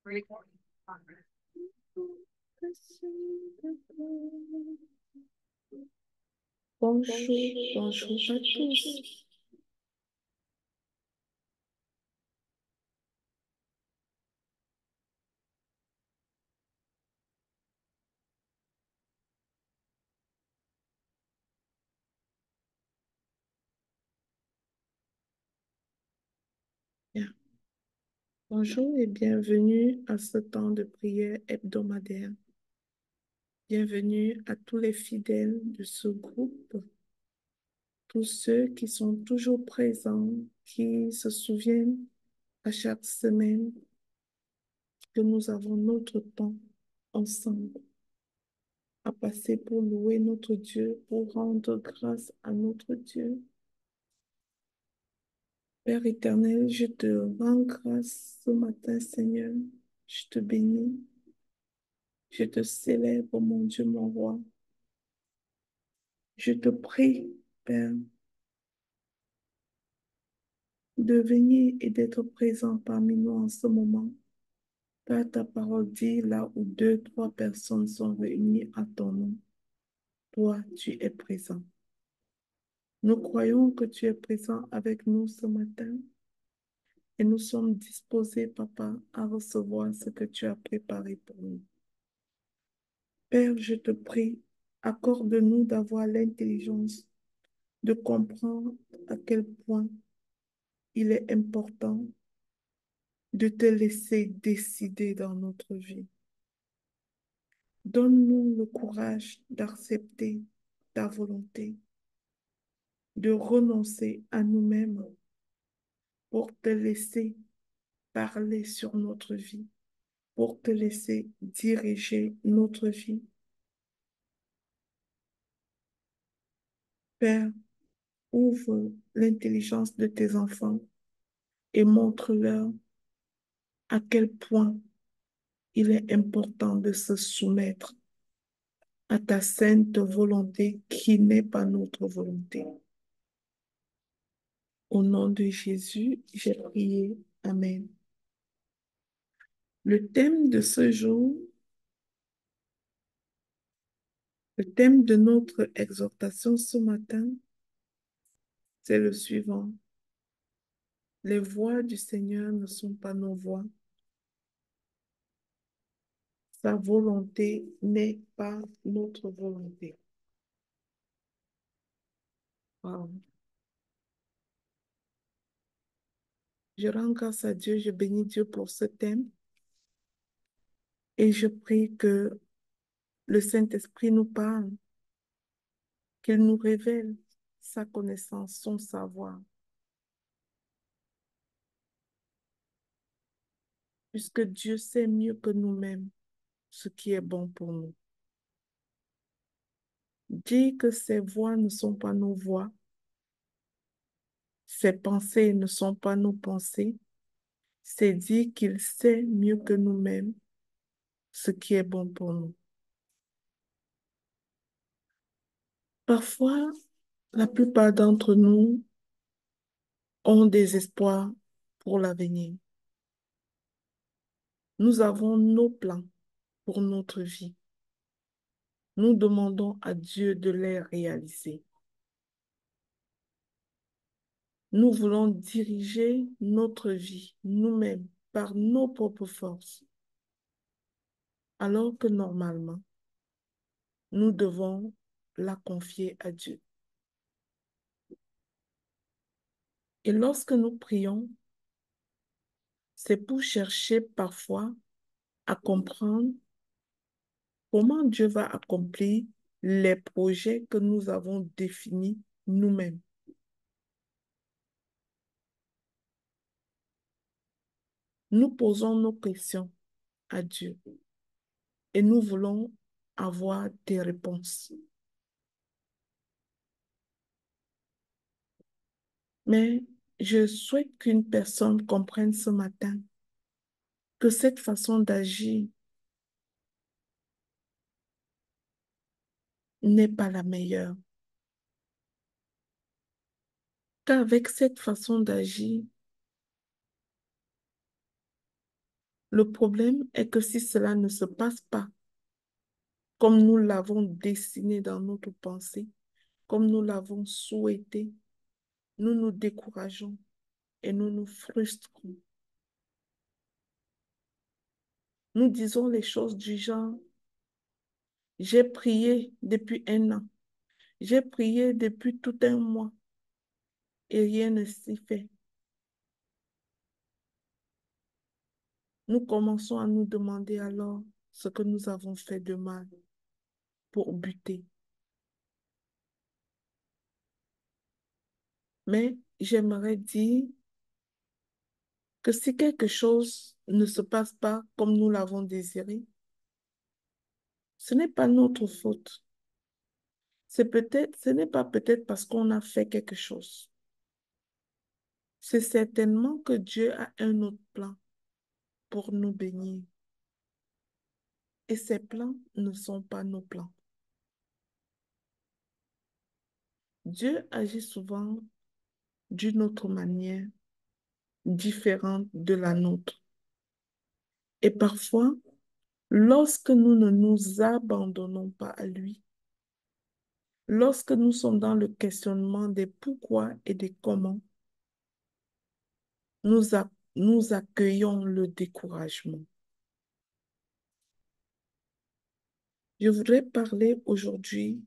Bonjour, bonjour à tous. Bien. Bonjour et bienvenue à ce temps de prière hebdomadaire. Bienvenue à tous les fidèles de ce groupe, tous ceux qui sont toujours présents, qui se souviennent à chaque semaine que nous avons notre temps ensemble à passer pour louer notre Dieu, pour rendre grâce à notre Dieu. Père éternel, je te rends grâce ce matin, Seigneur. Je te bénis. Je te célèbre, mon Dieu, mon roi. Je te prie, Père, de venir et d'être présent parmi nous en ce moment. Père, ta parole dit, là où deux, trois personnes sont réunies à ton nom, toi, tu es présent. Nous croyons que tu es présent avec nous ce matin et nous sommes disposés, Papa, à recevoir ce que tu as préparé pour nous. Père, je te prie, accorde-nous d'avoir l'intelligence de comprendre à quel point il est important de te laisser décider dans notre vie. Donne-nous le courage d'accepter ta volonté, de renoncer à nous-mêmes pour te laisser parler sur notre vie, pour te laisser diriger notre vie. Père, ouvre l'intelligence de tes enfants et montre-leur à quel point il est important de se soumettre à ta sainte volonté qui n'est pas notre volonté. Au nom de Jésus, j'ai prié. Amen. Le thème de ce jour, le thème de notre exhortation ce matin, c'est le suivant. Les voies du Seigneur ne sont pas nos voies. Sa volonté n'est pas notre volonté. Wow. Je rends grâce à Dieu, je bénis Dieu pour ce thème et je prie que le Saint-Esprit nous parle, qu'il nous révèle sa connaissance, son savoir, puisque Dieu sait mieux que nous-mêmes ce qui est bon pour nous. Dire que ses voies ne sont pas nos voies, ses pensées ne sont pas nos pensées, c'est dire qu'il sait mieux que nous-mêmes ce qui est bon pour nous. Parfois, la plupart d'entre nous ont des espoirs pour l'avenir. Nous avons nos plans pour notre vie. Nous demandons à Dieu de les réaliser. Nous voulons diriger notre vie nous-mêmes par nos propres forces, alors que normalement, nous devons la confier à Dieu. Et lorsque nous prions, c'est pour chercher parfois à comprendre comment Dieu va accomplir les projets que nous avons définis nous-mêmes. Nous posons nos questions à Dieu et nous voulons avoir des réponses. Mais je souhaite qu'une personne comprenne ce matin que cette façon d'agir n'est pas la meilleure. Qu'avec cette façon d'agir, Le problème est que si cela ne se passe pas comme nous l'avons dessiné dans notre pensée, comme nous l'avons souhaité, nous nous décourageons et nous nous frustrons. Nous disons les choses du genre, j'ai prié depuis un an, j'ai prié depuis tout un mois et rien ne s'y fait. Nous commençons à nous demander alors ce que nous avons fait de mal pour buter. Mais j'aimerais dire que si quelque chose ne se passe pas comme nous l'avons désiré, ce n'est pas notre faute. Ce n'est pas peut-être parce qu'on a fait quelque chose. C'est certainement que Dieu a un autre plan pour nous bénir. Et ces plans ne sont pas nos plans. Dieu agit souvent d'une autre manière, différente de la nôtre. Et parfois, lorsque nous ne nous abandonnons pas à lui, lorsque nous sommes dans le questionnement des pourquoi et des comment, nous accueillons le découragement. Je voudrais parler aujourd'hui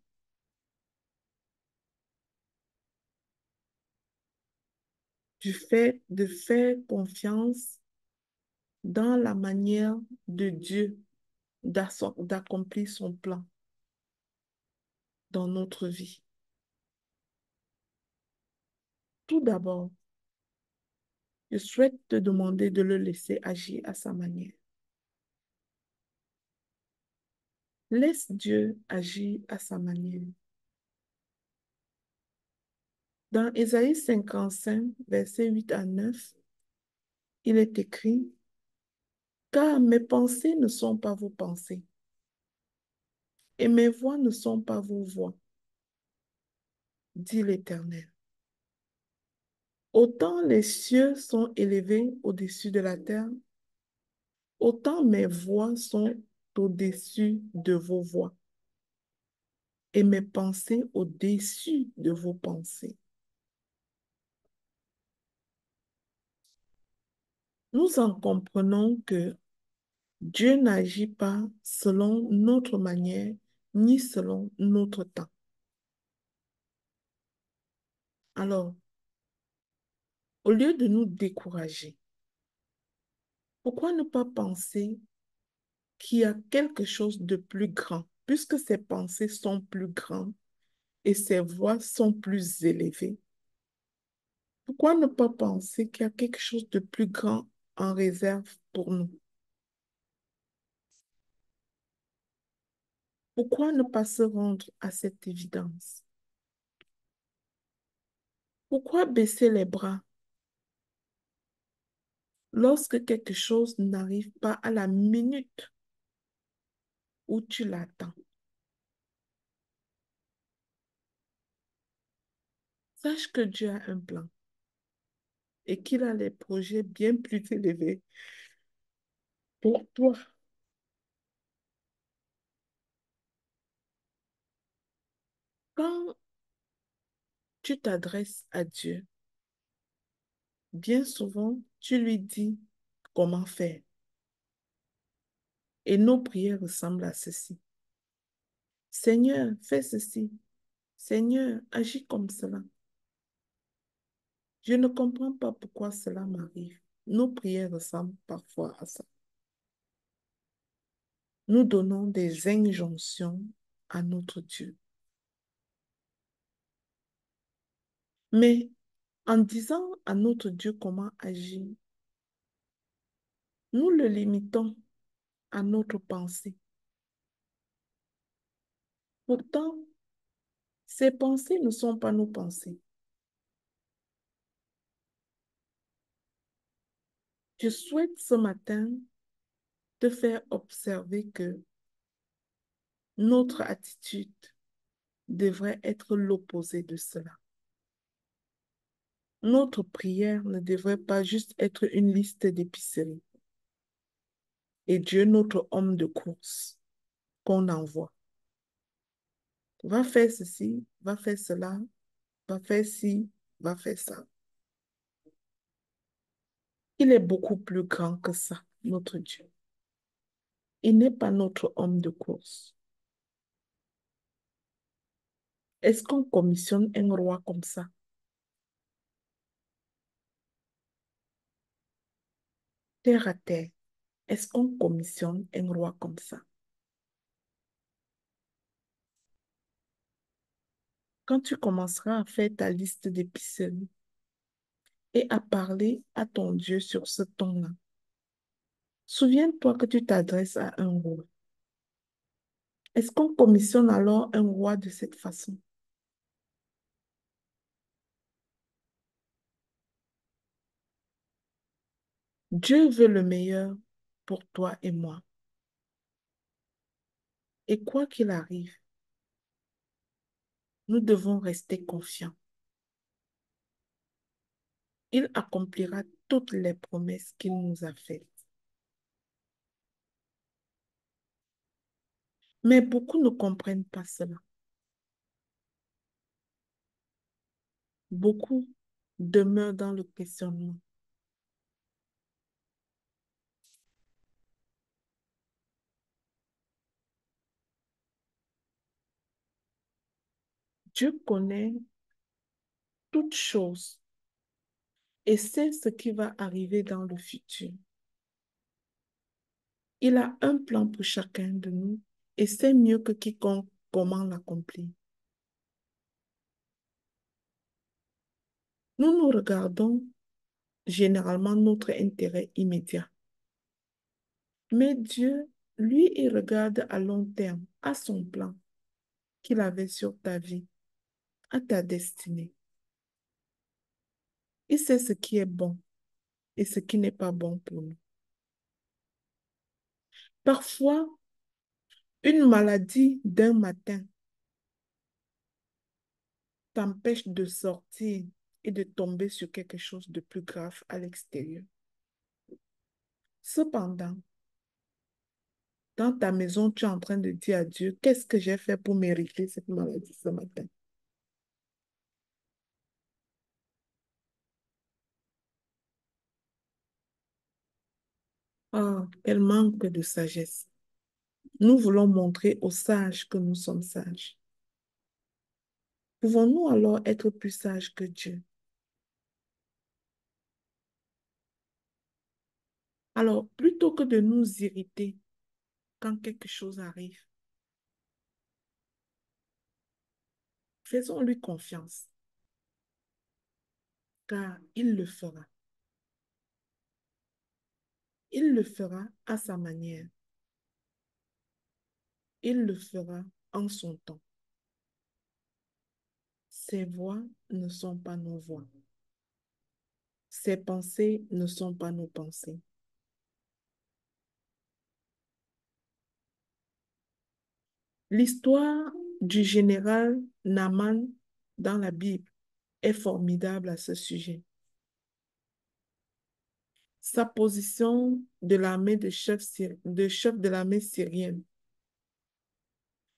du fait de faire confiance dans la manière de Dieu d'accomplir son plan dans notre vie. Tout d'abord, je souhaite te demander de le laisser agir à sa manière. Laisse Dieu agir à sa manière. Dans Ésaïe 55, versets 8 à 9, il est écrit, car mes pensées ne sont pas vos pensées, et mes voix ne sont pas vos voix, dit l'Éternel. Autant les cieux sont élevés au-dessus de la terre, autant mes voix sont au-dessus de vos voix, et mes pensées au-dessus de vos pensées. Nous en comprenons que Dieu n'agit pas selon notre manière, ni selon notre temps. Alors, au lieu de nous décourager, pourquoi ne pas penser qu'il y a quelque chose de plus grand, puisque ses pensées sont plus grandes et ses voix sont plus élevées? Pourquoi ne pas penser qu'il y a quelque chose de plus grand en réserve pour nous? Pourquoi ne pas se rendre à cette évidence? Pourquoi baisser les bras lorsque quelque chose n'arrive pas à la minute où tu l'attends? Sache que Dieu a un plan et qu'il a des projets bien plus élevés pour toi. Quand tu t'adresses à Dieu, bien souvent, tu lui dis comment faire. Et nos prières ressemblent à ceci. Seigneur, fais ceci. Seigneur, agis comme cela. Je ne comprends pas pourquoi cela m'arrive. Nos prières ressemblent parfois à ça. Nous donnons des injonctions à notre Dieu. Mais en disant à notre Dieu comment agir, nous le limitons à notre pensée. Pourtant, ces pensées ne sont pas nos pensées. Je souhaite ce matin te faire observer que notre attitude devrait être l'opposé de cela. Notre prière ne devrait pas juste être une liste d'épicerie. et Dieu notre homme de course qu'on envoie. Va faire ceci, va faire cela, va faire ci, va faire ça. Il est beaucoup plus grand que ça, notre Dieu. Il n'est pas notre homme de course. Est-ce qu'on commissionne un roi comme ça? Terre à terre. Est-ce qu'on commissionne un roi comme ça? Quand tu commenceras à faire ta liste d'épiceries et à parler à ton Dieu sur ce ton-là, souviens-toi que tu t'adresses à un roi. Est-ce qu'on commissionne alors un roi de cette façon? Dieu veut le meilleur pour toi et moi. Et quoi qu'il arrive, nous devons rester confiants. Il accomplira toutes les promesses qu'il nous a faites. Mais beaucoup ne comprennent pas cela. Beaucoup demeurent dans le questionnement. Dieu connaît toutes choses et sait ce qui va arriver dans le futur. Il a un plan pour chacun de nous et sait mieux que quiconque comment l'accomplir. Nous regardons généralement notre intérêt immédiat. Mais Dieu, lui, il regarde à long terme, à son plan qu'il avait sur ta vie, à ta destinée. Il sait ce qui est bon et ce qui n'est pas bon pour nous. Parfois, une maladie d'un matin t'empêche de sortir et de tomber sur quelque chose de plus grave à l'extérieur. Cependant, dans ta maison, tu es en train de dire à Dieu, qu'est-ce que j'ai fait pour mériter cette maladie ce matin? Ah, quel manque de sagesse. Nous voulons montrer aux sages que nous sommes sages. Pouvons-nous alors être plus sages que Dieu? Alors, plutôt que de nous irriter quand quelque chose arrive, faisons-lui confiance, car il le fera. Il le fera à sa manière. Il le fera en son temps. Ses voix ne sont pas nos voix. Ses pensées ne sont pas nos pensées. L'histoire du général Naaman dans la Bible est formidable à ce sujet. Sa position de l'armée de chef de l'armée syrienne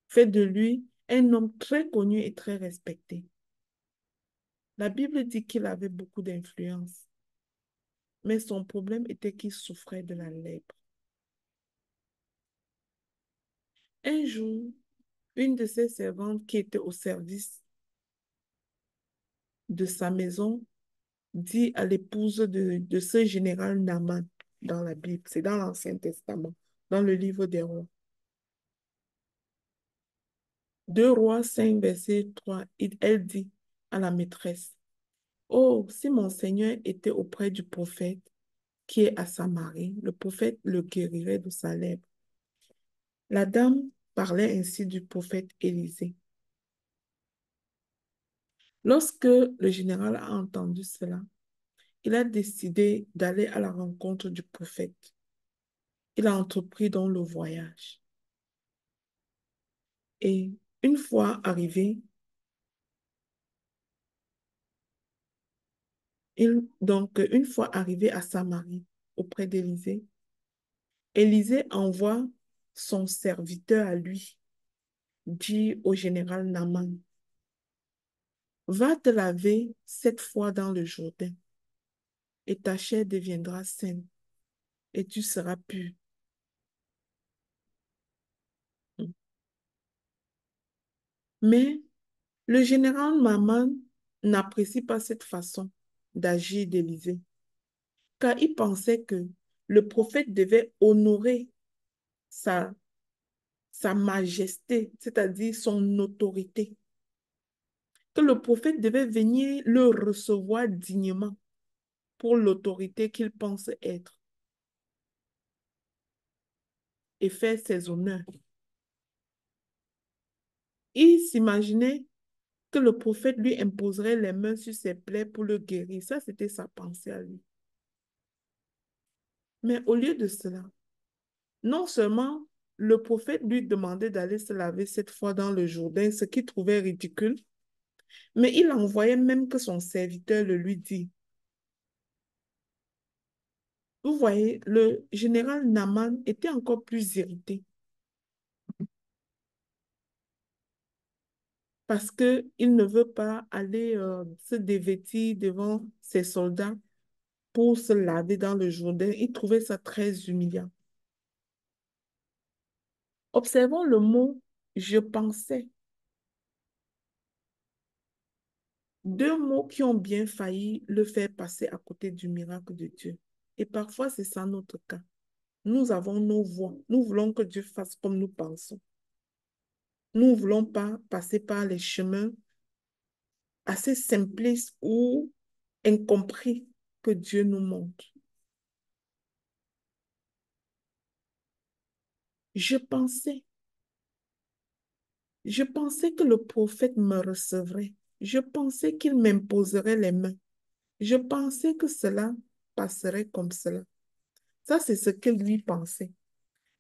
fait de lui un homme très connu et très respecté. La Bible dit qu'il avait beaucoup d'influence, mais son problème était qu'il souffrait de la lèpre. Un jour, une de ses servantes qui était au service de sa maison dit à l'épouse de ce général Naaman dans la Bible, c'est dans l'Ancien Testament, dans le livre des Rois. 2 Rois 5, verset 3, elle dit à la maîtresse, oh, si mon Seigneur était auprès du prophète qui est à Samarie, le prophète le guérirait de sa lèpre. La dame parlait ainsi du prophète Élisée. Lorsque le général a entendu cela, il a décidé d'aller à la rencontre du prophète. Il a entrepris donc le voyage. Et une fois arrivé, une fois arrivé à Samarie, auprès d'Élisée, Élisée envoie son serviteur à lui, dit au général Naaman, va te laver 7 fois dans le Jourdain, et ta chair deviendra saine, et tu seras pur. Mais le général Naaman n'apprécie pas cette façon d'agir d'Élisée, car il pensait que le prophète devait honorer sa, sa majesté, c'est-à-dire son autorité, que le prophète devait venir le recevoir dignement pour l'autorité qu'il pense être et faire ses honneurs. Il s'imaginait que le prophète lui imposerait les mains sur ses plaies pour le guérir. Ça, c'était sa pensée à lui. Mais au lieu de cela, non seulement le prophète lui demandait d'aller se laver 7 fois dans le Jourdain, ce qu'il trouvait ridicule, mais il envoyait même que son serviteur le lui dit. Vous voyez, le général Naaman était encore plus irrité parce qu'il ne veut pas aller se dévêtir devant ses soldats pour se laver dans le Jourdain. Il trouvait ça très humiliant. Observons le mot je pensais. Deux mots qui ont bien failli le faire passer à côté du miracle de Dieu. Et parfois, c'est ça notre cas. Nous avons nos voies. Nous voulons que Dieu fasse comme nous pensons. Nous ne voulons pas passer par les chemins assez simplistes ou incompris que Dieu nous montre. Je pensais, je pensais que le prophète me recevrait. Je pensais qu'il m'imposerait les mains. Je pensais que cela passerait comme cela. Ça, c'est ce qu'il lui pensait.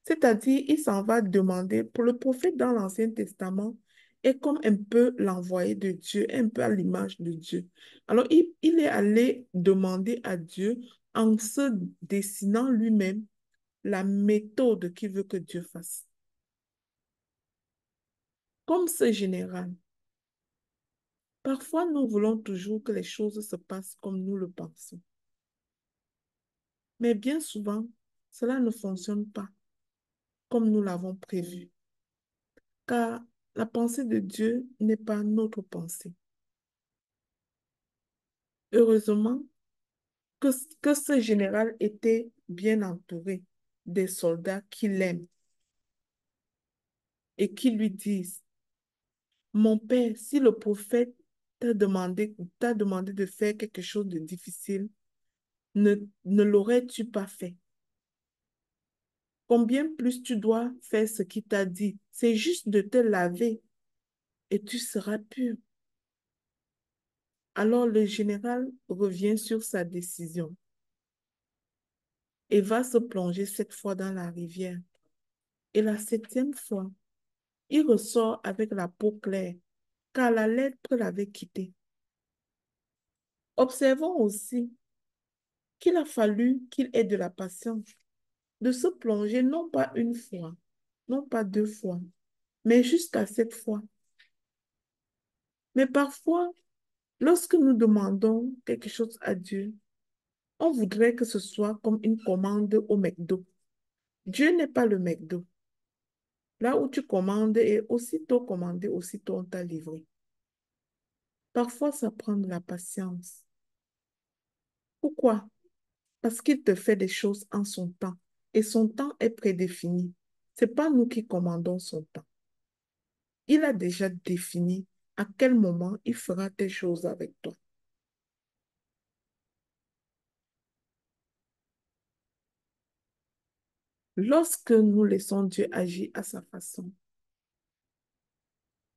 C'est-à-dire, il s'en va demander, pour le prophète dans l'Ancien Testament, est comme un peu l'envoyé de Dieu, un peu à l'image de Dieu. Alors, il est allé demander à Dieu en se dessinant lui-même la méthode qu'il veut que Dieu fasse. Comme ce général, parfois nous voulons toujours que les choses se passent comme nous le pensons. Mais bien souvent, cela ne fonctionne pas comme nous l'avons prévu. Car la pensée de Dieu n'est pas notre pensée. Heureusement que, que ce général était bien entouré des soldats qui l'aiment et qui lui disent, mon père, si le prophète t'a demandé de faire quelque chose de difficile, ne, ne l'aurais-tu pas fait? Combien plus tu dois faire ce qu'il t'a dit? C'est juste de te laver et tu seras pur. Alors le général revient sur sa décision et va se plonger 7 fois dans la rivière. Et la 7e fois, il ressort avec la peau claire, car la lèpre l'avait quitté. Observons aussi qu'il a fallu qu'il ait de la patience, de se plonger non pas une fois, non pas 2 fois, mais jusqu'à 7 fois. Mais parfois, lorsque nous demandons quelque chose à Dieu, on voudrait que ce soit comme une commande au McDo. Dieu n'est pas le McDo. Là où tu commandes et aussitôt commandé, aussitôt on t'a livré. Parfois, ça prend de la patience. Pourquoi? Parce qu'il te fait des choses en son temps. Et son temps est prédéfini. Ce n'est pas nous qui commandons son temps. Il a déjà défini à quel moment il fera tes choses avec toi. Lorsque nous laissons Dieu agir à sa façon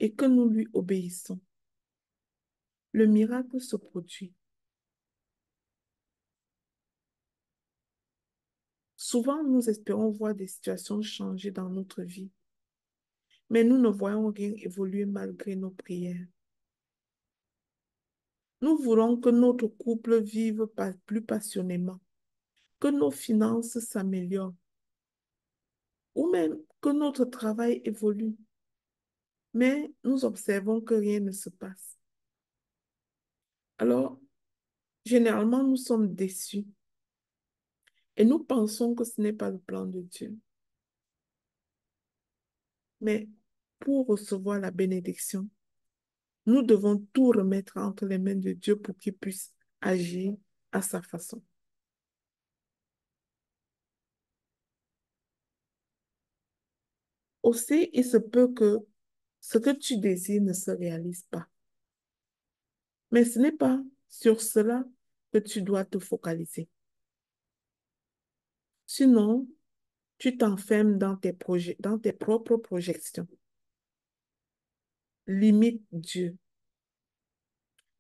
et que nous lui obéissons, le miracle se produit. Souvent, nous espérons voir des situations changer dans notre vie, mais nous ne voyons rien évoluer malgré nos prières. Nous voulons que notre couple vive plus passionnément, que nos finances s'améliorent, ou même que notre travail évolue, mais nous observons que rien ne se passe. Alors, généralement, nous sommes déçus et nous pensons que ce n'est pas le plan de Dieu. Mais pour recevoir la bénédiction, nous devons tout remettre entre les mains de Dieu pour qu'il puisse agir à sa façon. Aussi, il se peut que ce que tu désires ne se réalise pas. Mais ce n'est pas sur cela que tu dois te focaliser. Sinon, tu t'enfermes dans tes projets, dans tes propres projections. Limite Dieu.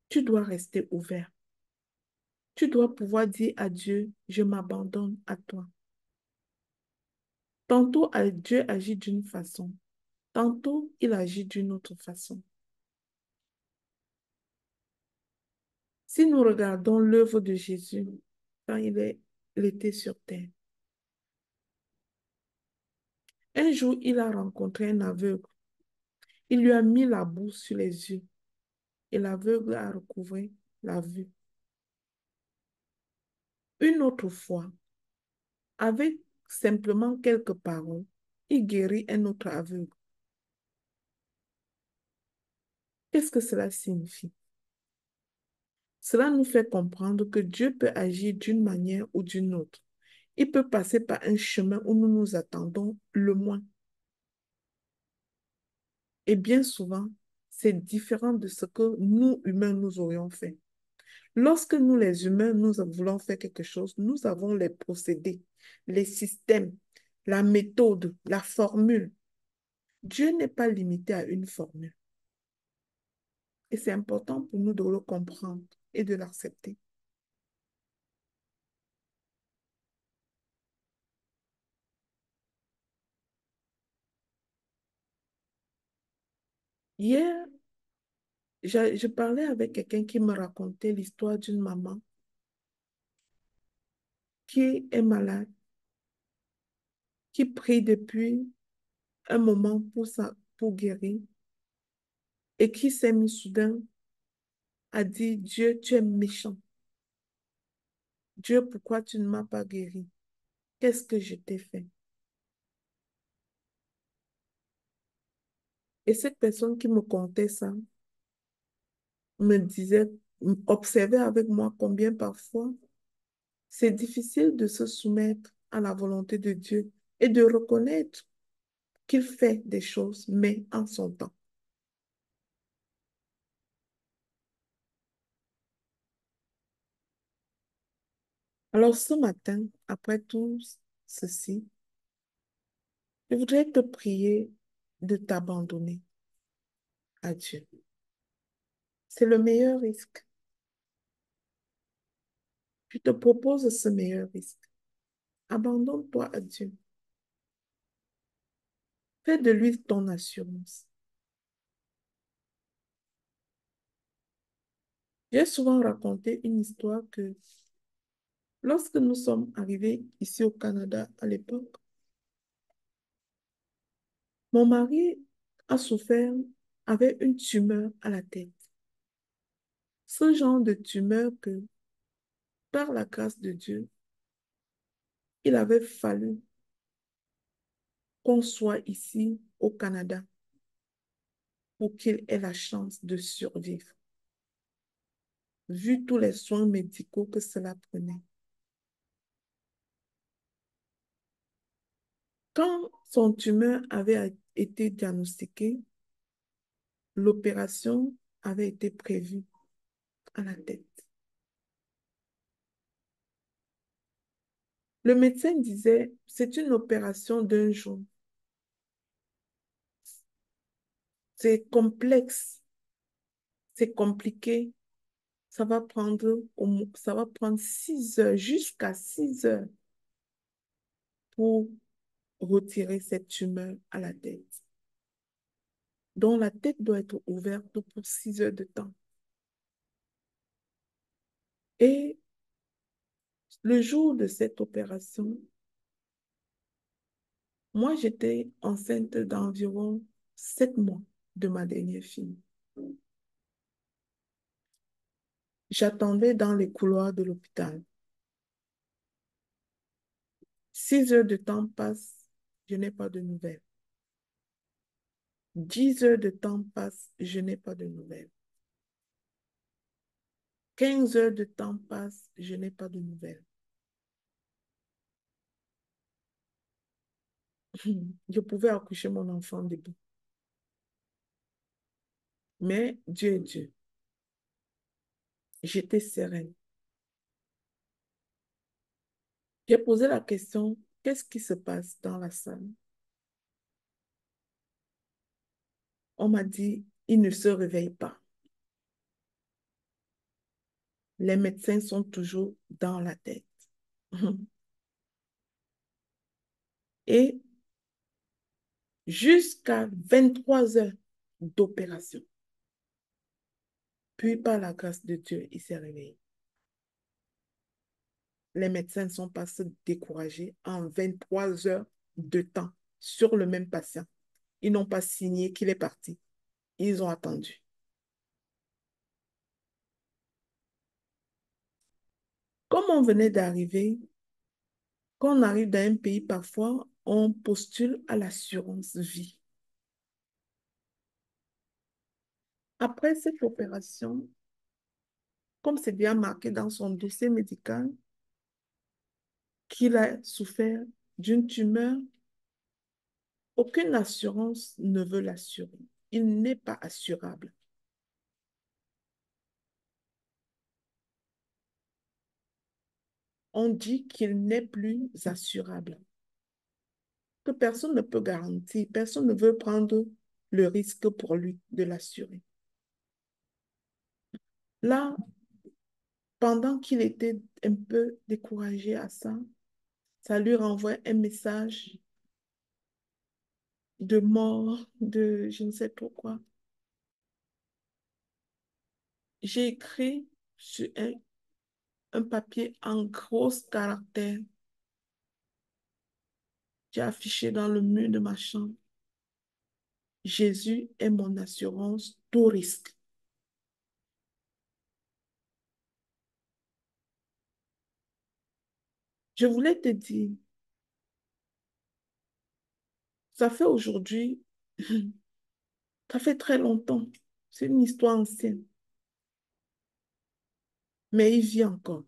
Tu dois rester ouvert. Tu dois pouvoir dire à Dieu, je m'abandonne à toi. Tantôt, Dieu agit d'une façon, tantôt, il agit d'une autre façon. Si nous regardons l'œuvre de Jésus quand il était sur terre, un jour, il a rencontré un aveugle. Il lui a mis la boue sur les yeux et l'aveugle a recouvré la vue. Une autre fois, avec simplement quelques paroles, il guérit un autre aveugle. Qu'est-ce que cela signifie? Cela nous fait comprendre que Dieu peut agir d'une manière ou d'une autre. Il peut passer par un chemin où nous nous attendons le moins. Et bien souvent, c'est différent de ce que nous, humains, nous aurions fait. Lorsque nous, les humains, nous voulons faire quelque chose, nous avons les procédés, les systèmes, la méthode, la formule. Dieu n'est pas limité à une formule. Et c'est important pour nous de le comprendre et de l'accepter. Hier, je parlais avec quelqu'un qui me racontait l'histoire d'une maman qui est malade, qui prie depuis un moment pour guérir et qui s'est mis soudain à dire, Dieu, tu es méchant. Dieu, pourquoi tu ne m'as pas guéri? Qu'est-ce que je t'ai fait? Et cette personne qui me contait ça me disait, observait avec moi combien parfois c'est difficile de se soumettre à la volonté de Dieu et de reconnaître qu'il fait des choses, mais en son temps. Alors ce matin, après tout ceci, je voudrais te prier de t'abandonner à Dieu. C'est le meilleur risque. Je te propose ce meilleur risque. Abandonne-toi à Dieu. Fais de lui ton assurance. J'ai souvent raconté une histoire que lorsque nous sommes arrivés ici au Canada à l'époque, mon mari a souffert, avait une tumeur à la tête. Ce genre de tumeur que, par la grâce de Dieu, il avait fallu qu'on soit ici au Canada pour qu'il ait la chance de survivre, vu tous les soins médicaux que cela prenait. Quand son tumeur avait été diagnostiquée, l'opération avait été prévue à la tête. Le médecin disait, c'est une opération d'un jour. C'est complexe, c'est compliqué. Ça va prendre 6 heures, jusqu'à 6 heures pour retirer cette tumeur à la tête. Donc la tête doit être ouverte pour 6 heures de temps. Et le jour de cette opération, Moi, j'étais enceinte d'environ 7 mois de ma dernière fille. J'attendais dans les couloirs de l'hôpital. 6 heures de temps passent, je n'ai pas de nouvelles. 10 heures de temps passent, je n'ai pas de nouvelles. 15 heures de temps passent, je n'ai pas de nouvelles. Je pouvais accoucher mon enfant debout. Mais Dieu est Dieu. J'étais sereine. J'ai posé la question, qu'est-ce qui se passe dans la salle? On m'a dit, il ne se réveille pas. Les médecins sont toujours dans la tête. Et jusqu'à 23 heures d'opération. Puis, par la grâce de Dieu, il s'est réveillé. Les médecins ne sont pas se découragés en 23 heures de temps sur le même patient. Ils n'ont pas signé qu'il est parti. Ils ont attendu. Comme on venait d'arriver, quand on arrive dans un pays, parfois, on postule à l'assurance vie. Après cette opération, comme c'est bien marqué dans son dossier médical, qu'il a souffert d'une tumeur, aucune assurance ne veut l'assurer. Il n'est pas assurable. On dit qu'il n'est plus assurable, que personne ne peut garantir, personne ne veut prendre le risque pour lui de l'assurer. Là, pendant qu'il était un peu découragé à ça, ça lui renvoie un message de mort, de je ne sais pourquoi. J'ai écrit sur un papier en gros caractères. J'ai affiché dans le mur de ma chambre. Jésus est mon assurance, tout risque. Je voulais te dire, ça fait aujourd'hui, ça fait très longtemps. C'est une histoire ancienne, mais il vit encore.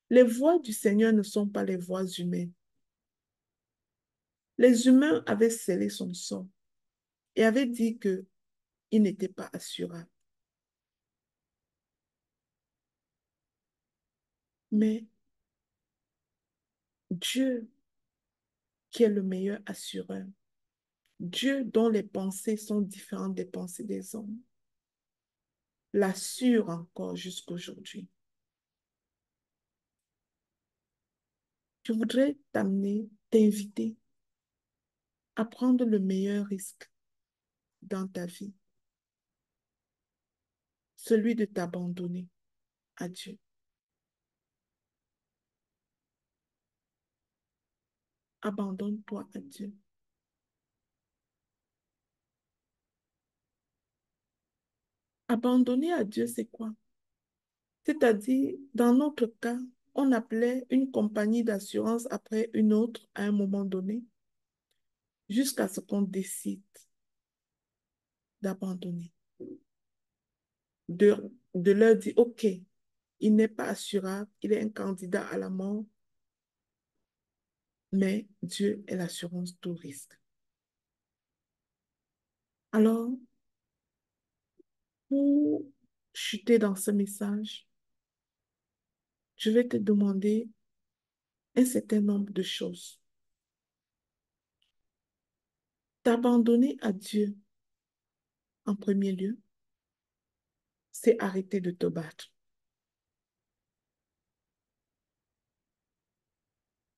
Les voies du Seigneur ne sont pas les voies humaines. Les humains avaient scellé son sort et avaient dit que il n'était pas assurable. Mais Dieu, qui est le meilleur assureur, Dieu dont les pensées sont différentes des pensées des hommes, l'assure encore jusqu'à aujourd'hui. Je voudrais t'amener, t'inviter à prendre le meilleur risque dans ta vie, celui de t'abandonner à Dieu. Abandonne-toi à Dieu. Abandonner à Dieu, c'est quoi? C'est-à-dire, dans notre cas, on appelait une compagnie d'assurance après une autre à un moment donné, jusqu'à ce qu'on décide d'abandonner, de leur dire, OK, il n'est pas assurable, il est un candidat à la mort, mais Dieu est l'assurance tout risque. Alors, pour chuter dans ce message, je vais te demander un certain nombre de choses. T'abandonner à Dieu, en premier lieu, c'est arrêter de te battre.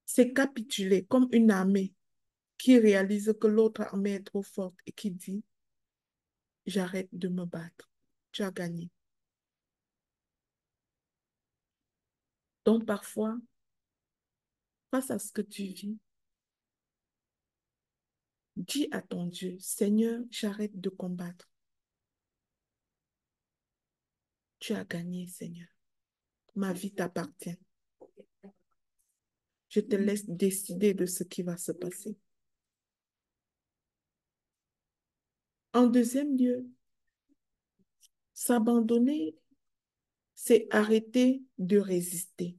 C'est capituler comme une armée qui réalise que l'autre armée est trop forte et qui dit, j'arrête de me battre. Tu as gagné. Donc parfois, face à ce que tu vis, dis à ton Dieu, Seigneur, j'arrête de combattre. Tu as gagné, Seigneur. Ma vie t'appartient. Je te laisse décider de ce qui va se passer. En deuxième lieu, s'abandonner, c'est arrêter de résister.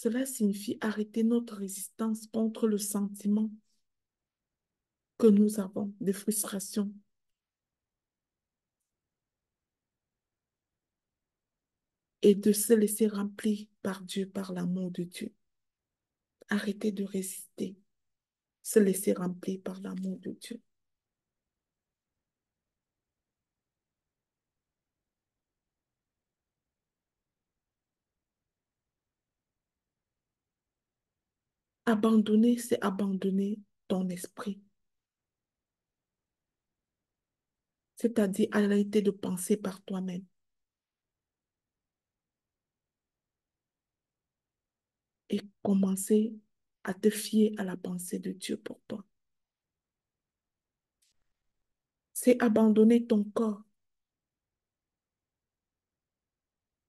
Cela signifie arrêter notre résistance contre le sentiment que nous avons de frustration et de se laisser remplir par Dieu, par l'amour de Dieu. Arrêter de résister, se laisser remplir par l'amour de Dieu. Abandonner, c'est abandonner ton esprit, c'est-à-dire arrêter de penser par toi-même et commencer à te fier à la pensée de Dieu pour toi. C'est abandonner ton corps.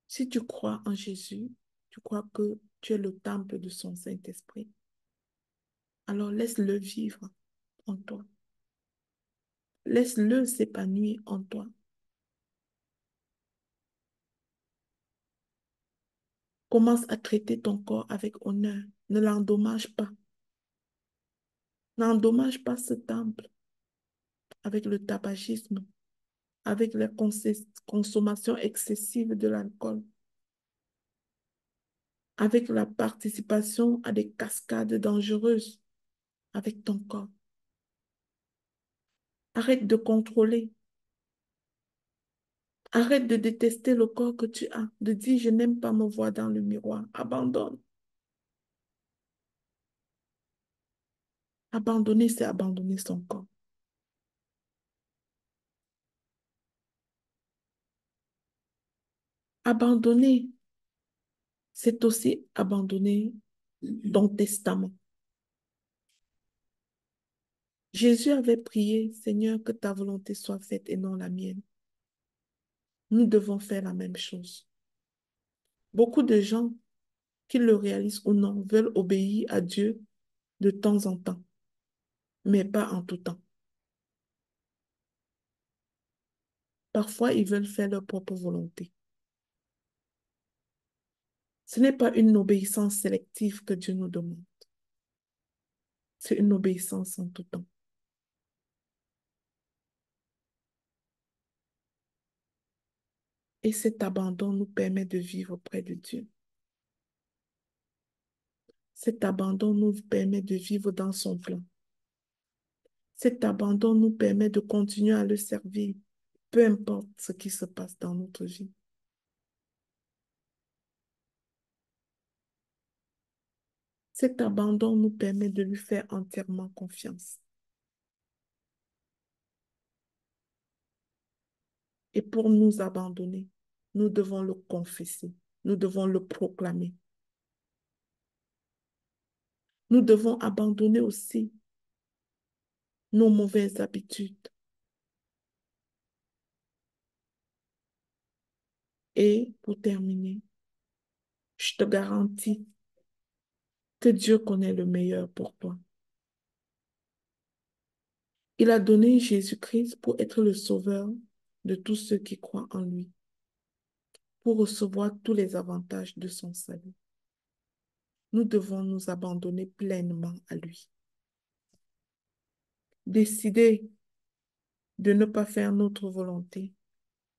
Si tu crois en Jésus, tu crois que tu es le temple de son Saint-Esprit, alors laisse-le vivre en toi. Laisse-le s'épanouir en toi. Commence à traiter ton corps avec honneur. Ne l'endommage pas. N'endommage pas ce temple avec le tabagisme, avec la consommation excessive de l'alcool, avec la participation à des cascades dangereuses avec ton corps. Arrête de contrôler. Arrête de détester le corps que tu as, de dire je n'aime pas me voir dans le miroir. Abandonne. Abandonner, c'est abandonner son corps. Abandonner, c'est aussi abandonner ton testament. Jésus avait prié, Seigneur, que ta volonté soit faite et non la mienne. Nous devons faire la même chose. Beaucoup de gens, qu'ils le réalisent ou non, veulent obéir à Dieu de temps en temps, mais pas en tout temps. Parfois, ils veulent faire leur propre volonté. Ce n'est pas une obéissance sélective que Dieu nous demande. C'est une obéissance en tout temps. Et cet abandon nous permet de vivre près de Dieu. Cet abandon nous permet de vivre dans son plan. Cet abandon nous permet de continuer à le servir, peu importe ce qui se passe dans notre vie. Cet abandon nous permet de lui faire entièrement confiance. Et pour nous abandonner, nous devons le confesser, nous devons le proclamer. Nous devons abandonner aussi nos mauvaises habitudes. Et pour terminer, je te garantis que Dieu connaît le meilleur pour toi. Il a donné Jésus-Christ pour être le sauveur de tous ceux qui croient en lui, pour recevoir tous les avantages de son salut. Nous devons nous abandonner pleinement à lui. Décider de ne pas faire notre volonté,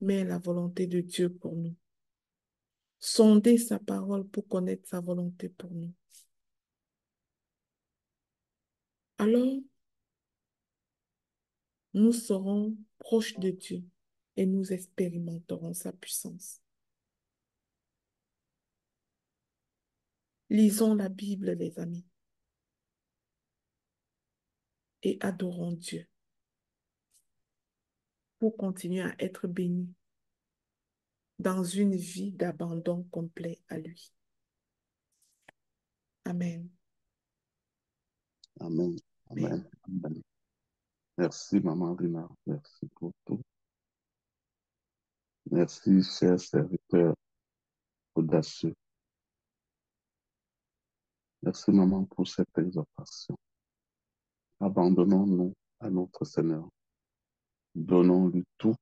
mais la volonté de Dieu pour nous. Sonder sa parole pour connaître sa volonté pour nous. Alors, nous serons proches de Dieu et nous expérimenterons sa puissance. Lisons la Bible, les amis, et adorons Dieu pour continuer à être bénis dans une vie d'abandon complet à lui. Amen. Amen. Amen. Amen. Amen. Merci, Maman Rina. Merci pour tout. Merci, chers serviteurs audacieux. Merci, Maman, pour cette exhortation. Abandonnons-nous à notre Seigneur. Donnons-lui tout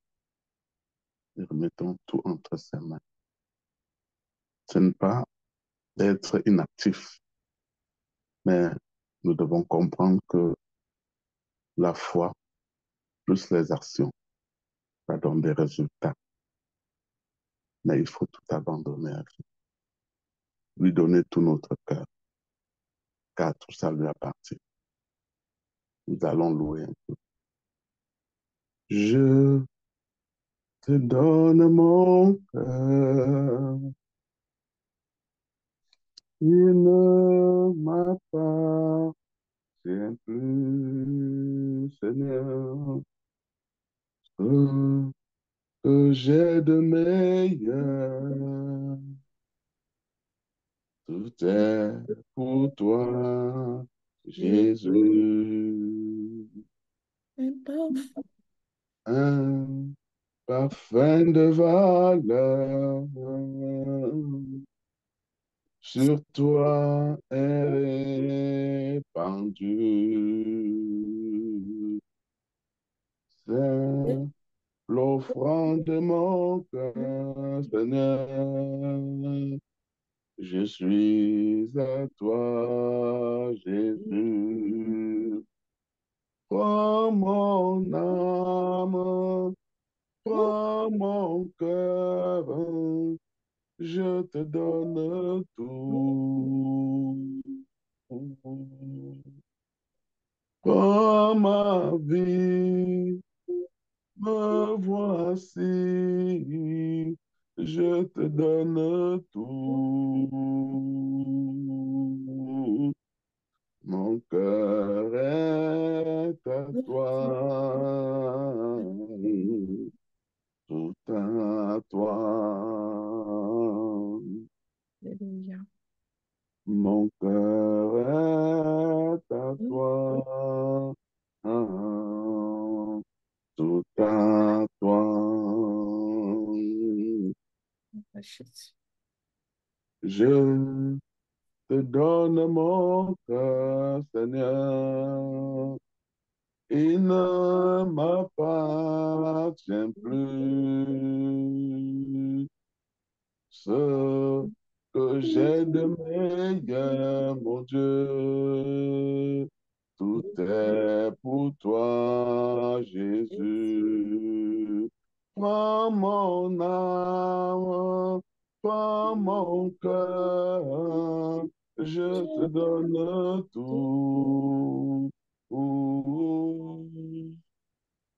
et remettons tout entre ses mains. Ce n'est pas d'être inactif, mais nous devons comprendre que la foi plus les actions, ça donne des résultats. Mais il faut tout abandonner à lui. Lui donner tout notre cœur, car tout ça lui appartient. Nous allons louer un peu. Je te donne mon cœur, il ne m'appartient plus, Seigneur. Ce que j'ai de meilleur, tout est pour toi, Jésus. Imparfait. Un parfum de valeur sur toi est répandu. C'est l'offrande de mon cœur, Seigneur. Je suis à toi, Jésus. Prends mon âme, prends mon cœur, je te donne tout. Prends ma vie, me voici, je te donne tout. Mon cœur est à toi, tout à toi. Alléluia. Mon cœur est à toi, tout à toi. Jésus. Je te donne mon cœur, Seigneur. Il ne m'appartient plus. Ce que j'ai de meilleur, mon Dieu, tout est pour toi, Jésus. Prends mon âme, prends mon cœur, je te donne tout.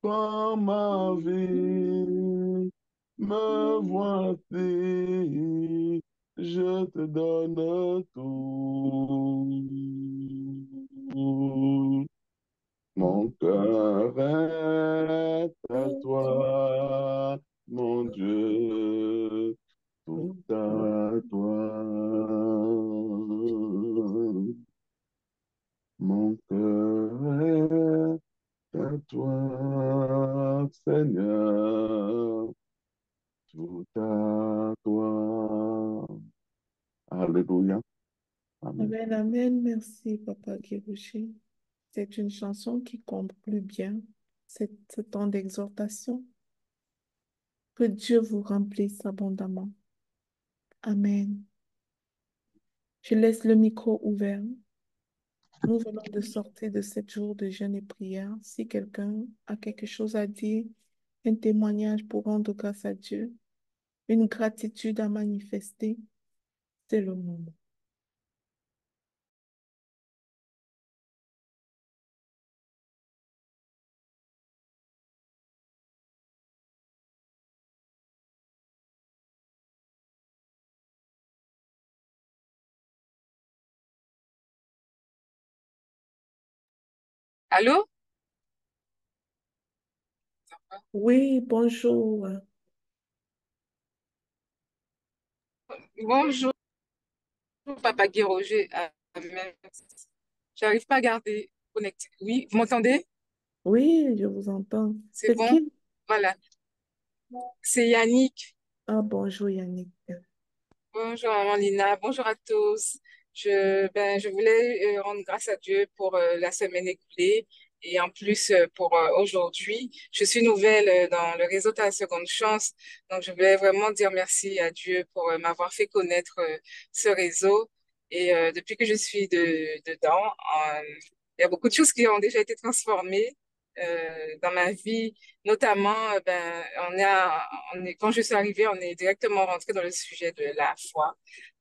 Prends ma vie, me voici, je te donne tout. Mon cœur est à toi, mon Dieu, tout à toi. Mon cœur est à toi, Seigneur, tout à toi. Alléluia. Amen. Amen, amen. Merci, Papa Guérouché. C'est une chanson qui conclut bien ce temps d'exhortation. Que Dieu vous remplisse abondamment. Amen. Je laisse le micro ouvert. Nous venons de sortir de 7 jours de jeûne et prière. Si quelqu'un a quelque chose à dire, un témoignage pour rendre grâce à Dieu, une gratitude à manifester, c'est le moment. Allô? Oui, bonjour. Bonjour, Papa Guy Roger. J'arrive pas à garder connecté. Oui, vous m'entendez? Oui, je vous entends. C'est C'est bon? qui? Voilà. C'est Yannick. Ah, bonjour Yannick. Bonjour, Maman Lina. Bonjour à tous. Je voulais rendre grâce à Dieu pour la semaine écoulée et en plus pour aujourd'hui. Je suis nouvelle dans le réseau de la seconde chance. Donc, je voulais vraiment dire merci à Dieu pour m'avoir fait connaître ce réseau. Et depuis que je suis dedans, il y a beaucoup de choses qui ont déjà été transformées dans ma vie. Notamment, quand je suis arrivée, on est directement rentré dans le sujet de la foi.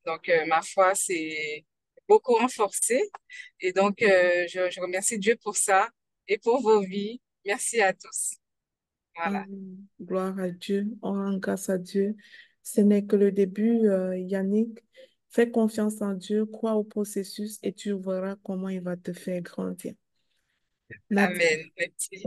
Donc, ma foi s'est beaucoup renforcée. Et donc, je remercie Dieu pour ça et pour vos vies. Merci à tous. Ah, Voilà. gloire à Dieu, on rend grâce à Dieu. Ce n'est que le début, Yannick. Fais confiance en Dieu, crois au processus et tu verras comment il va te faire grandir. Nadia, Amen. Merci.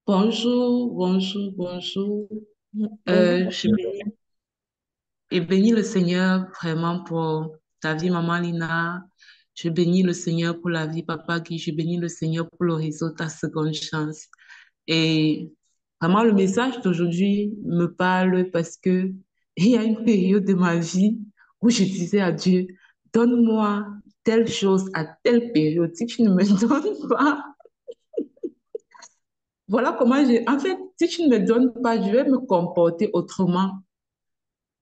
Bonjour, bonjour, bonjour. bonjour. Je bénis et bénis le Seigneur vraiment pour ta vie, Maman Lina. Je bénis le Seigneur pour la vie, Papa Guy. Je bénis le Seigneur pour le réseau, ta seconde chance. Et vraiment, le message d'aujourd'hui me parle parce que il y a une période de ma vie où je disais à Dieu, donne-moi telle chose à telle période. Si tu ne me donnes pas, voilà comment j'ai... En fait, si tu ne me donnes pas, je vais me comporter autrement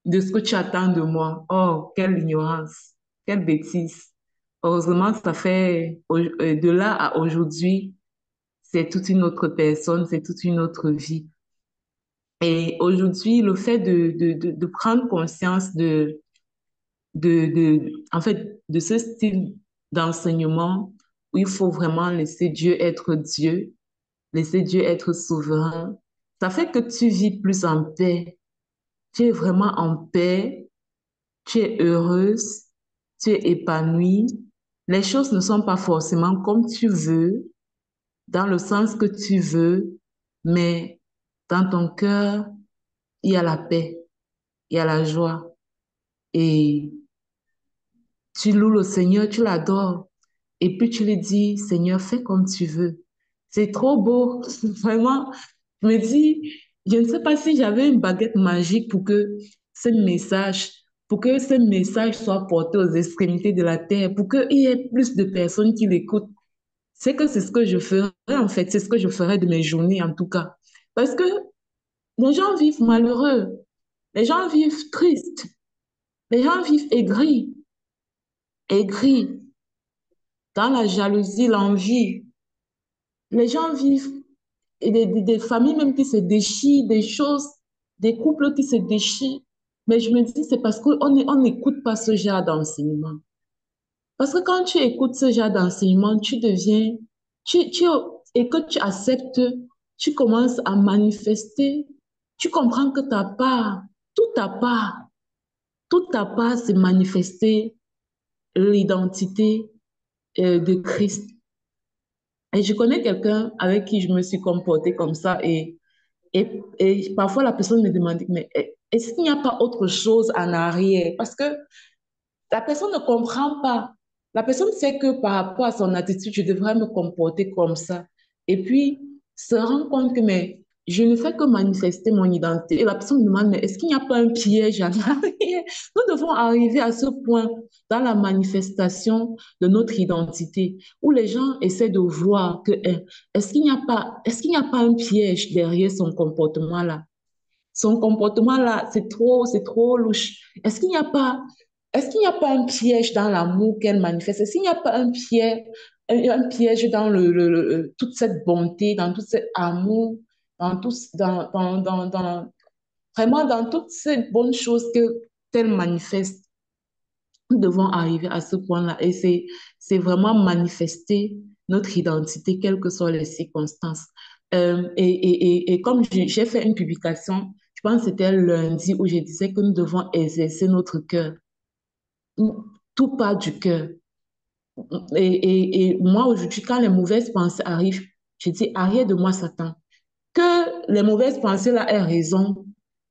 de ce que tu attends de moi. Oh, quelle ignorance, quelle bêtise. Heureusement, ça fait de là à aujourd'hui, c'est toute une autre personne, c'est toute une autre vie. Et aujourd'hui, le fait de prendre conscience en fait, de ce style d'enseignement où il faut vraiment laisser Dieu être Dieu, laisser Dieu être souverain, ça fait que tu vis plus en paix. Tu es vraiment en paix, tu es heureuse, tu es épanouie. Les choses ne sont pas forcément comme tu veux, dans le sens que tu veux, mais dans ton cœur, il y a la paix, il y a la joie. Et tu loues le Seigneur, tu l'adores. Et puis tu lui dis, Seigneur, fais comme tu veux. C'est trop beau. Vraiment, je me dis, je ne sais pas si j'avais une baguette magique pour que ce message soit porté aux extrémités de la terre, pour qu'il y ait plus de personnes qui l'écoutent. C'est ce que je ferais en fait, c'est ce que je ferais de mes journées en tout cas. Parce que les gens vivent malheureux, les gens vivent tristes, les gens vivent aigris, aigris, dans la jalousie, l'envie. Les gens vivent et des familles même qui se déchirent, des choses, des couples qui se déchirent. Mais je me dis, c'est parce on n'écoute pas ce genre d'enseignement. Parce que quand tu écoutes ce genre d'enseignement, tu deviens, tu, et que tu acceptes, tu commences à manifester, tu comprends que ta part, toute ta part, toute ta part, c'est manifester l'identité de Christ. Et je connais quelqu'un avec qui je me suis comportée comme ça et parfois la personne me demande, mais est-ce qu'il n'y a pas autre chose en arrière? Parce que la personne ne comprend pas. La personne sait que par rapport à son attitude, je devrais me comporter comme ça. Et puis, se rend compte que mais, je ne fais que manifester mon identité. Et la personne me demande, mais est-ce qu'il n'y a pas un piège en arrière? Nous devons arriver à ce point dans la manifestation de notre identité où les gens essaient de voir que est-ce qu'il n'y a pas un piège derrière son comportement là? Son comportement là, c'est trop louche. Est-ce qu'il n'y a pas un piège dans l'amour qu'elle manifeste? Est-ce qu'il n'y a pas un piège dans toute cette bonté, dans tout cet amour, vraiment dans toutes ces bonnes choses qu'elle manifeste? Nous devons arriver à ce point-là et c'est vraiment manifester notre identité, quelles que soient les circonstances. Et comme j'ai fait une publication, je pense que c'était lundi où je disais que nous devons exercer notre cœur. Tout part du cœur. Et moi, aujourd'hui, quand les mauvaises pensées arrivent, je dis, arrière de moi, Satan. Que les mauvaises pensées là aient raison,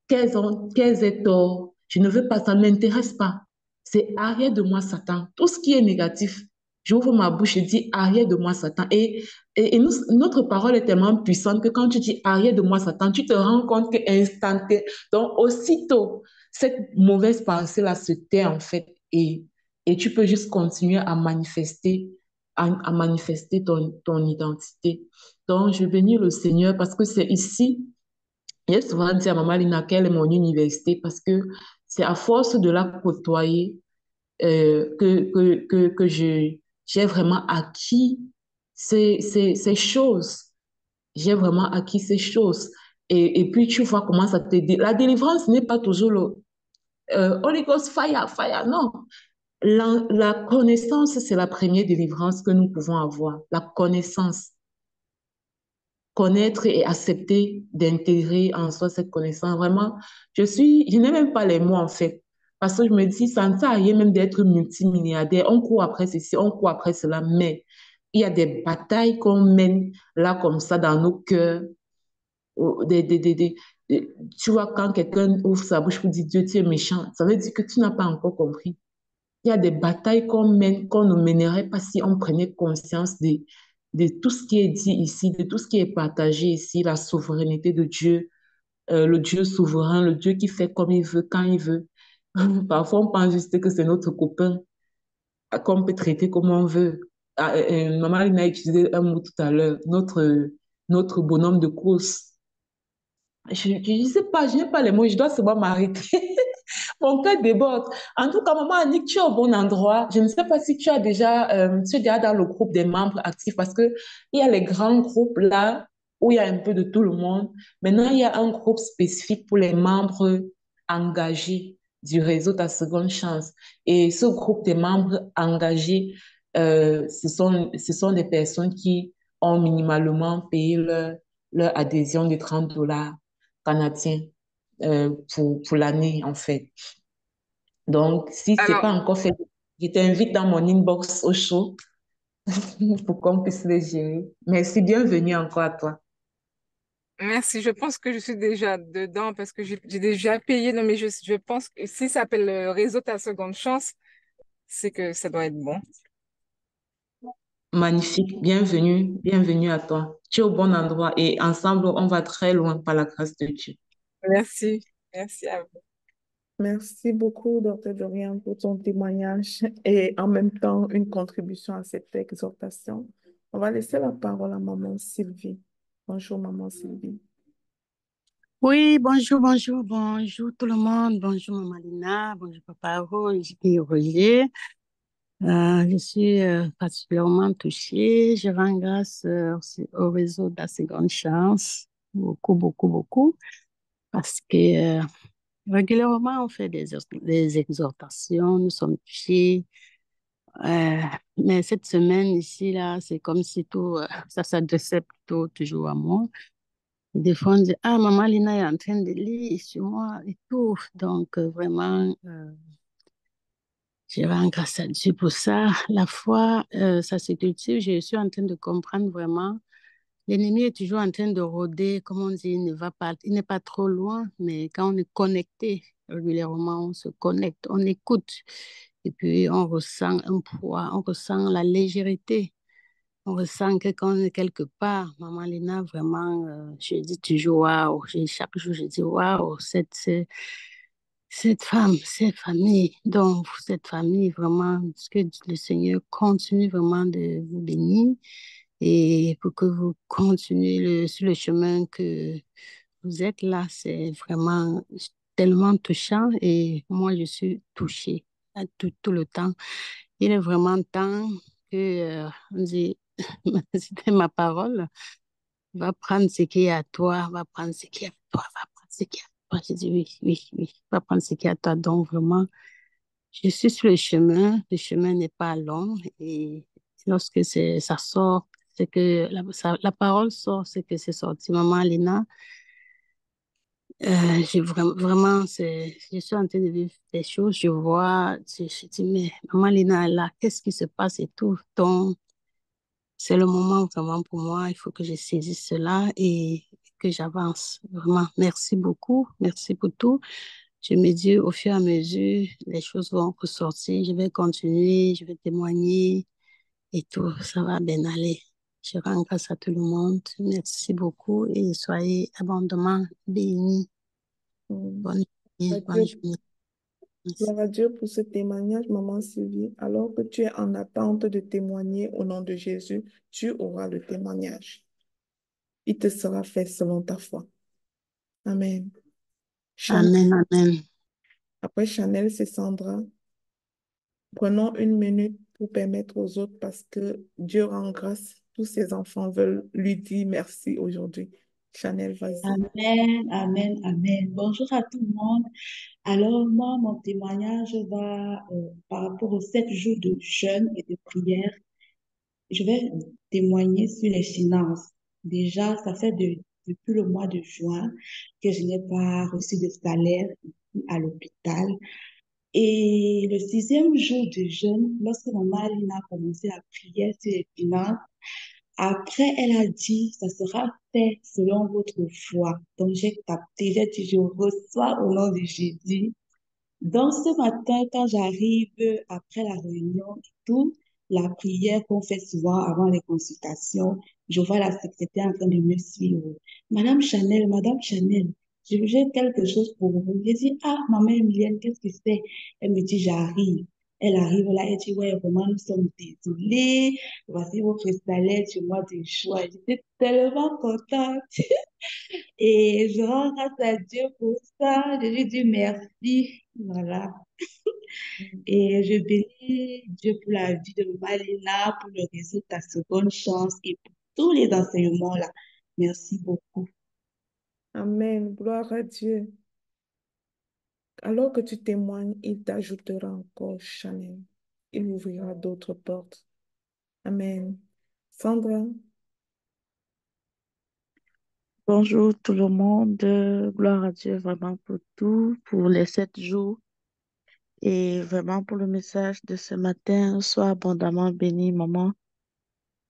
qu'elles aient tort, je ne veux pas, ça ne m'intéresse pas. C'est arrière de moi, Satan. Tout ce qui est négatif, j'ouvre ma bouche et dis arrière de moi, Satan. Notre parole est tellement puissante que quand tu dis arrière de moi, Satan, tu te rends compte que instantanément, donc aussitôt, cette mauvaise pensée-là se tait en fait et tu peux juste continuer à manifester, à manifester ton identité. Donc, je bénis le Seigneur parce que c'est ici, j'ai souvent dit à Maman Lina qu'elle est mon université parce que c'est à force de la côtoyer que j'ai vraiment acquis ces choses. J'ai vraiment acquis ces choses. Et puis, tu vois comment ça te dit. La délivrance n'est pas toujours le Holy Ghost fire, fire. Non. La connaissance, c'est la première délivrance que nous pouvons avoir. La connaissance. Connaître et accepter d'intégrer en soi cette connaissance. Vraiment, je n'ai même pas les mots en fait. Parce que je me dis, ça ne sert à rien même d'être multimilliardaire. On court après ceci, on court après cela, mais il y a des batailles qu'on mène là comme ça dans nos cœurs. Oh, tu vois, quand quelqu'un ouvre sa bouche pour dire Dieu, tu es méchant, ça veut dire que tu n'as pas encore compris. Il y a des batailles qu'on mène, qu'on ne mènerait pas si on prenait conscience de tout ce qui est dit ici, de tout ce qui est partagé ici, la souveraineté de Dieu, le Dieu souverain, le Dieu qui fait comme il veut, quand il veut. Parfois, on pense juste que c'est notre copain, qu'on peut traiter comme on veut. Maman Lina a utilisé un mot tout à l'heure, notre bonhomme de course. Je ne sais pas, je n'ai pas les mots, je dois seulement m'arrêter. Mon cœur déborde. En tout cas, maman Annick, tu es au bon endroit. Je ne sais pas si tu es déjà dans le groupe des membres actifs parce que il y a les grands groupes là où il y a un peu de tout le monde. Maintenant, il y a un groupe spécifique pour les membres engagés du réseau Ta Seconde Chance. Et ce groupe des membres engagés, ce sont des personnes qui ont minimalement payé leur adhésion de 30 dollars canadiens pour l'année, en fait. Donc, si ce n'est Alors, pas encore fait, je t'invite dans mon inbox au show pour qu'on puisse les gérer. Merci, bienvenue encore à toi. merci. Je pense que je suis déjà dedans parce que j'ai déjà payé. Non, mais je pense que si ça s'appelle le réseau Ta Seconde Chance, c'est que ça doit être bon. Magnifique, bienvenue, bienvenue à toi. Tu es au bon endroit et ensemble, on va très loin par la grâce de Dieu. Merci. Merci à vous. Merci beaucoup, Dr. Dorian, pour ton témoignage et en même temps une contribution à cette exhortation. On va laisser la parole à Maman Sylvie. Bonjour, Maman Sylvie. Oui, bonjour, bonjour, bonjour tout le monde. Bonjour Maman Lina, bonjour Papa Rose et Roger. Je suis particulièrement touchée. Je rends grâce au réseau de la Seconde Chance, beaucoup, beaucoup, beaucoup, parce que régulièrement on fait des exhortations, nous sommes touchés. Mais cette semaine ici, là, c'est comme si tout, ça s'adressait plutôt toujours à moi. Des fois, on dit, ah, Maman Lina est en train de lire sur moi et tout. Donc, vraiment, je rends grâce à Dieu pour ça. La foi, ça se cultive. Je suis en train de comprendre vraiment. L'ennemi est toujours en train de rôder, comme on dit, il n'est pas trop loin, mais quand on est connecté régulièrement, on se connecte, on écoute. Et puis, on ressent un poids, on ressent la légèreté. On ressent que quand on est quelque part, Maman Lina, vraiment, je dis toujours waouh. Chaque jour, je dis waouh, cette femme, cette famille. Donc, cette famille, vraiment, que le Seigneur continue vraiment de vous bénir et pour que vous continuez sur le chemin que vous êtes là. C'est vraiment tellement touchant et moi, je suis touchée à tout le temps. Il est vraiment temps que, on dit, c'était ma parole, va prendre ce qui est à toi, va prendre ce qui est à toi, va prendre ce qui est à toi. J'ai dit oui, oui, oui, va prendre ce qui est à toi. Donc vraiment, je suis sur le chemin n'est pas long et lorsque ça sort, c'est que la parole sort, c'est que c'est sorti. Maman Lina, vraiment, je suis en train de vivre des choses, je vois, je dis, mais Maman Lina est là, qu'est-ce qui se passe et tout. Donc, c'est le moment vraiment pour moi, il faut que je saisisse cela et que j'avance. Vraiment, merci beaucoup. Merci pour tout. Je me dis, au fur et à mesure, les choses vont ressortir. Je vais continuer, je vais témoigner et tout. Ça va bien aller. Je rends grâce à tout le monde. Merci beaucoup et soyez abondamment bénis. Mm. Bonne journée. Bonne Dieu, journée. Merci. gloire à Dieu pour ce témoignage, maman Sylvie. Alors que tu es en attente de témoigner au nom de Jésus, tu auras le témoignage. Il te sera fait selon ta foi. Amen. Chanel. Amen, amen. Après Chanel, c'est Sandra. Prenons une minute pour permettre aux autres parce que Dieu rend grâce. Tous ses enfants veulent lui dire merci aujourd'hui. Chanel, vas-y. Amen, amen, amen. Bonjour à tout le monde. Alors, moi, mon témoignage va par rapport aux 7 jours de jeûne et de prière. Je vais témoigner sur les finances. Déjà, ça fait depuis le mois de juin que je n'ai pas reçu de salaire ici à l'hôpital. Et le 6e jour de jeûne, lorsque maman Alina a commencé à prier sur les finances, après, elle a dit, ça sera fait selon votre foi. Donc, j'ai capté, j'ai dit, je reçois au nom de Jésus. Donc, ce matin, quand j'arrive après la réunion et tout, la prière qu'on fait souvent avant les consultations, je vois la secrétaire en train de me suivre. Madame Chanel, j'ai quelque chose pour vous. Je dis, ah, maman Emilienne, qu'est-ce que c'est? Elle me dit, j'arrive. Elle arrive là, elle dit, ouais, vraiment, nous sommes désolés. Voici votre salaire du mois de juin. J'étais tellement contente. Et je rends grâce à Dieu pour ça. Je lui dis merci. Voilà. Et je bénis Dieu pour la vie de Malina, pour le réseau Ta Seconde Chance et pour tous les enseignements là. Merci beaucoup. Amen. Gloire à Dieu. Alors que tu témoignes, il t'ajoutera encore, Chanel. Il ouvrira d'autres portes. Amen. Sandra, Bonjour tout le monde, gloire à Dieu vraiment pour tout, pour les 7 jours et vraiment pour le message de ce matin. Sois abondamment béni, maman,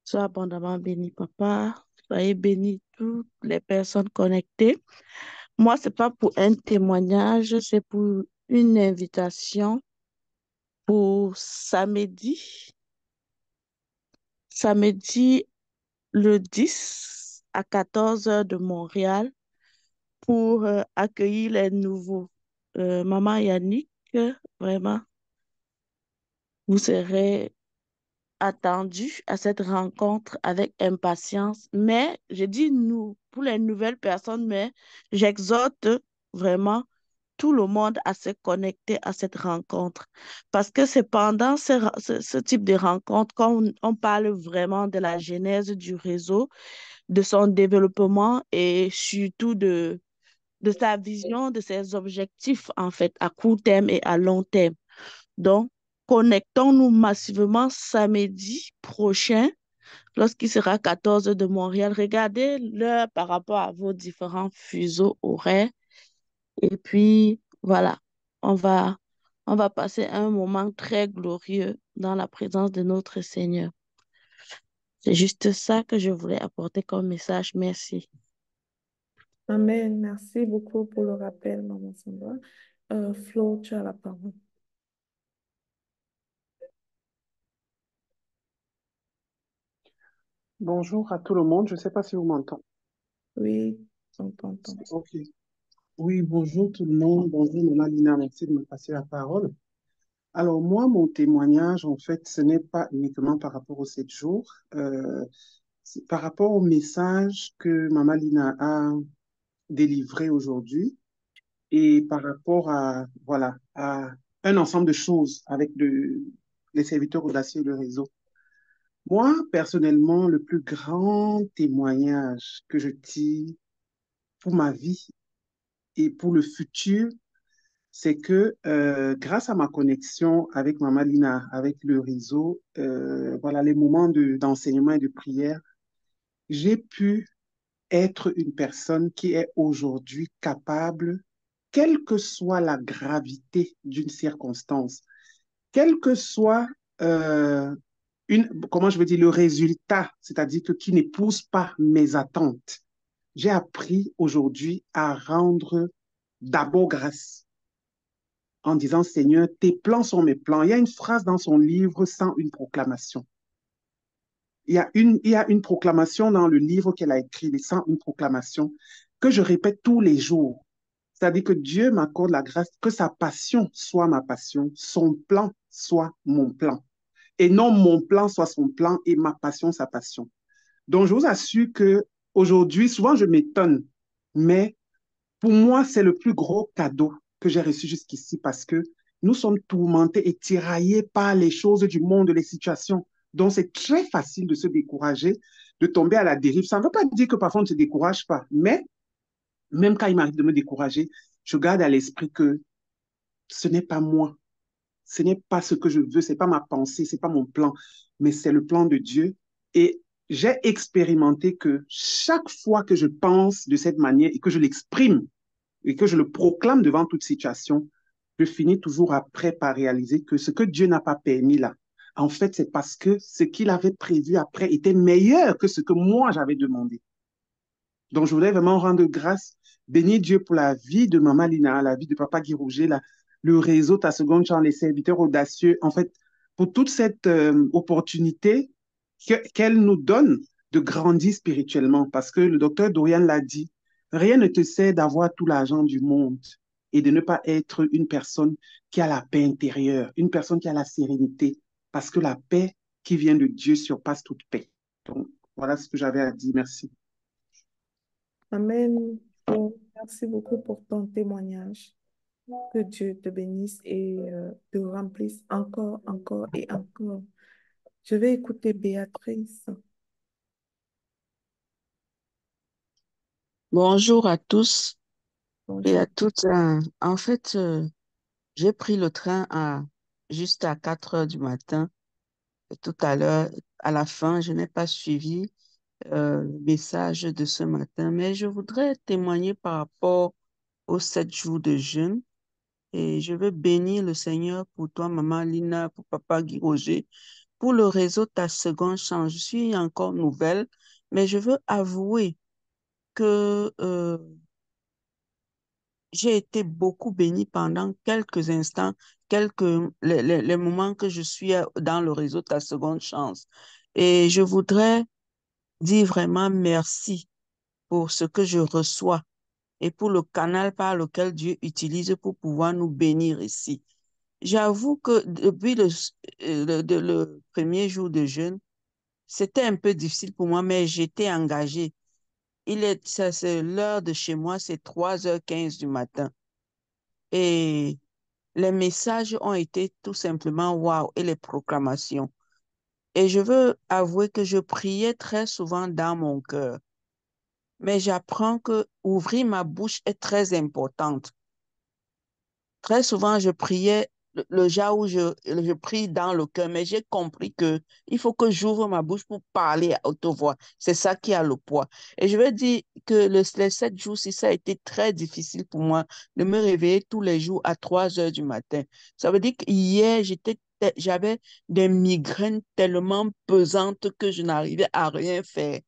sois abondamment béni, papa, soyez bénis toutes les personnes connectées. Moi, c'est pas pour un témoignage, c'est pour une invitation pour samedi le 10 à 14 heures de Montréal pour accueillir les nouveaux. Maman Yannick, vraiment, vous serez attendu à cette rencontre avec impatience. Mais je dis nous, pour les nouvelles personnes, mais j'exhorte vraiment tout le monde à se connecter à cette rencontre. Parce que c'est pendant ce type de rencontre qu'on parle vraiment de la genèse du réseau, de son développement et surtout de sa vision, de ses objectifs, en fait, à court terme et à long terme. Donc, connectons-nous massivement samedi prochain, lorsqu'il sera 14 heures de Montréal. Regardez l'heure par rapport à vos différents fuseaux horaires. Et puis, voilà, on va, on va passer un moment très glorieux dans la présence de notre Seigneur. C'est juste ça que je voulais apporter comme message. Merci. Amen. Merci beaucoup pour le rappel, maman Sandra. Flo, tu as la parole. Bonjour à tout le monde. Je ne sais pas si vous m'entendez. Oui, on t'entend. Ok. Oui, bonjour tout le monde. Bonjour Maman Lina, merci de me passer la parole. Alors moi, mon témoignage, en fait, ce n'est pas uniquement par rapport aux 7 jours. C'est par rapport au message que Maman Lina a délivré aujourd'hui et par rapport à, voilà, à un ensemble de choses avec les serviteurs audacieux de réseau. Moi, personnellement, le plus grand témoignage que je tire pour ma vie et pour le futur, c'est que grâce à ma connexion avec Mama Lina, avec le réseau, voilà, les moments d'enseignement et de prière, j'ai pu être une personne qui est aujourd'hui capable, quelle que soit la gravité d'une circonstance, quel que soit comment je veux dire, le résultat, c'est-à-dire que qui n'épouse pas mes attentes. j'ai appris aujourd'hui à rendre d'abord grâce en disant, Seigneur, tes plans sont mes plans. Il y a une phrase dans son livre sans une proclamation. Il y a une proclamation dans le livre qu'elle a écrit, les 101 proclamations, que je répète tous les jours. C'est-à-dire que Dieu m'accorde la grâce que sa passion soit ma passion, son plan soit mon plan. Et non mon plan soit son plan et ma passion sa passion. Donc, je vous assure que aujourd'hui, souvent je m'étonne, mais pour moi, c'est le plus gros cadeau que j'ai reçu jusqu'ici parce que nous sommes tourmentés et tiraillés par les choses du monde, les situations. Donc, c'est très facile de se décourager, de tomber à la dérive. Ça ne veut pas dire que parfois on ne se décourage pas, mais même quand il m'arrive de me décourager, je garde à l'esprit que ce n'est pas moi, ce n'est pas ce que je veux, ce n'est pas ma pensée, ce n'est pas mon plan, mais c'est le plan de Dieu. Et j'ai expérimenté que chaque fois que je pense de cette manière et que je l'exprime et que je le proclame devant toute situation, je finis toujours après par réaliser que ce que Dieu n'a pas permis là, en fait, c'est parce que ce qu'il avait prévu après était meilleur que ce que moi j'avais demandé. Donc, je voudrais vraiment rendre grâce, bénir Dieu pour la vie de Maman Lina, la vie de Papa Guy Rouget, le réseau Ta Seconde Chance, les serviteurs audacieux, en fait, pour toute cette opportunité qu'elle nous donne de grandir spirituellement. Parce que le docteur Dorian l'a dit, rien ne te sert d'avoir tout l'argent du monde et de ne pas être une personne qui a la paix intérieure, une personne qui a la sérénité, parce que la paix qui vient de Dieu surpasse toute paix. Donc, voilà ce que j'avais à dire. Merci. Amen. Donc, merci beaucoup pour ton témoignage. Que Dieu te bénisse et te remplisse encore, encore et encore. Je vais écouter Béatrice. Bonjour à tous et Bonjour. à toutes. En fait, j'ai pris le train juste à 4 heures du matin. Et tout à l'heure, à la fin, je n'ai pas suivi le message de ce matin, mais je voudrais témoigner par rapport aux 7 jours de jeûne. Et je veux bénir le Seigneur pour toi, Maman Lina, pour Papa Guy Roger, pour le réseau Ta Seconde Chance. Je suis encore nouvelle, mais je veux avouer que j'ai été beaucoup bénie pendant quelques instants, les moments que je suis dans le réseau Ta Seconde Chance. Et je voudrais dire vraiment merci pour ce que je reçois et pour le canal par lequel Dieu utilise pour pouvoir nous bénir ici. J'avoue que depuis le premier jour de jeûne, c'était un peu difficile pour moi, mais j'étais engagée. C'est l'heure de chez moi, c'est 3h15 du matin. Et les messages ont été tout simplement waouh et les proclamations. Et je veux avouer que je priais très souvent dans mon cœur. Mais j'apprends que ouvrir ma bouche est très importante. Très souvent, je priais le genre où je prie dans le cœur, mais j'ai compris que il faut que j'ouvre ma bouche pour parler à haute voix. C'est ça qui a le poids. Et je veux dire que les 7 jours, si ça a été très difficile pour moi de me réveiller tous les jours à 3 heures du matin. Ça veut dire qu'hier, j'avais des migraines tellement pesantes que je n'arrivais à rien faire.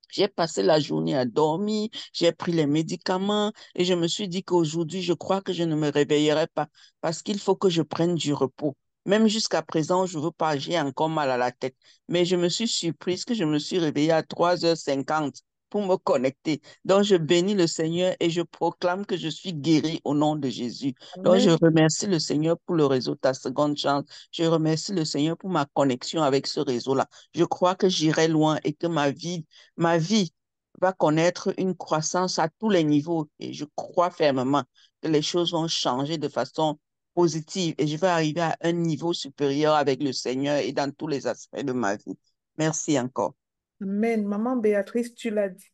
J'ai passé la journée à dormir, j'ai pris les médicaments et je me suis dit qu'aujourd'hui, je crois que je ne me réveillerai pas parce qu'il faut que je prenne du repos. Même jusqu'à présent, je ne veux pas, j'ai encore mal à la tête. Mais je me suis surprise que je me suis réveillée à 3h50 pour me connecter. Donc, je bénis le Seigneur et je proclame que je suis guérie au nom de Jésus. Donc, je Amen. remercie le Seigneur pour le réseau Ta Seconde Chance. Je remercie le Seigneur pour ma connexion avec ce réseau-là. Je crois que j'irai loin et que ma vie va connaître une croissance à tous les niveaux et je crois fermement que les choses vont changer de façon positive et je vais arriver à un niveau supérieur avec le Seigneur et dans tous les aspects de ma vie. Merci encore. Amen. Maman Béatrice, tu l'as dit.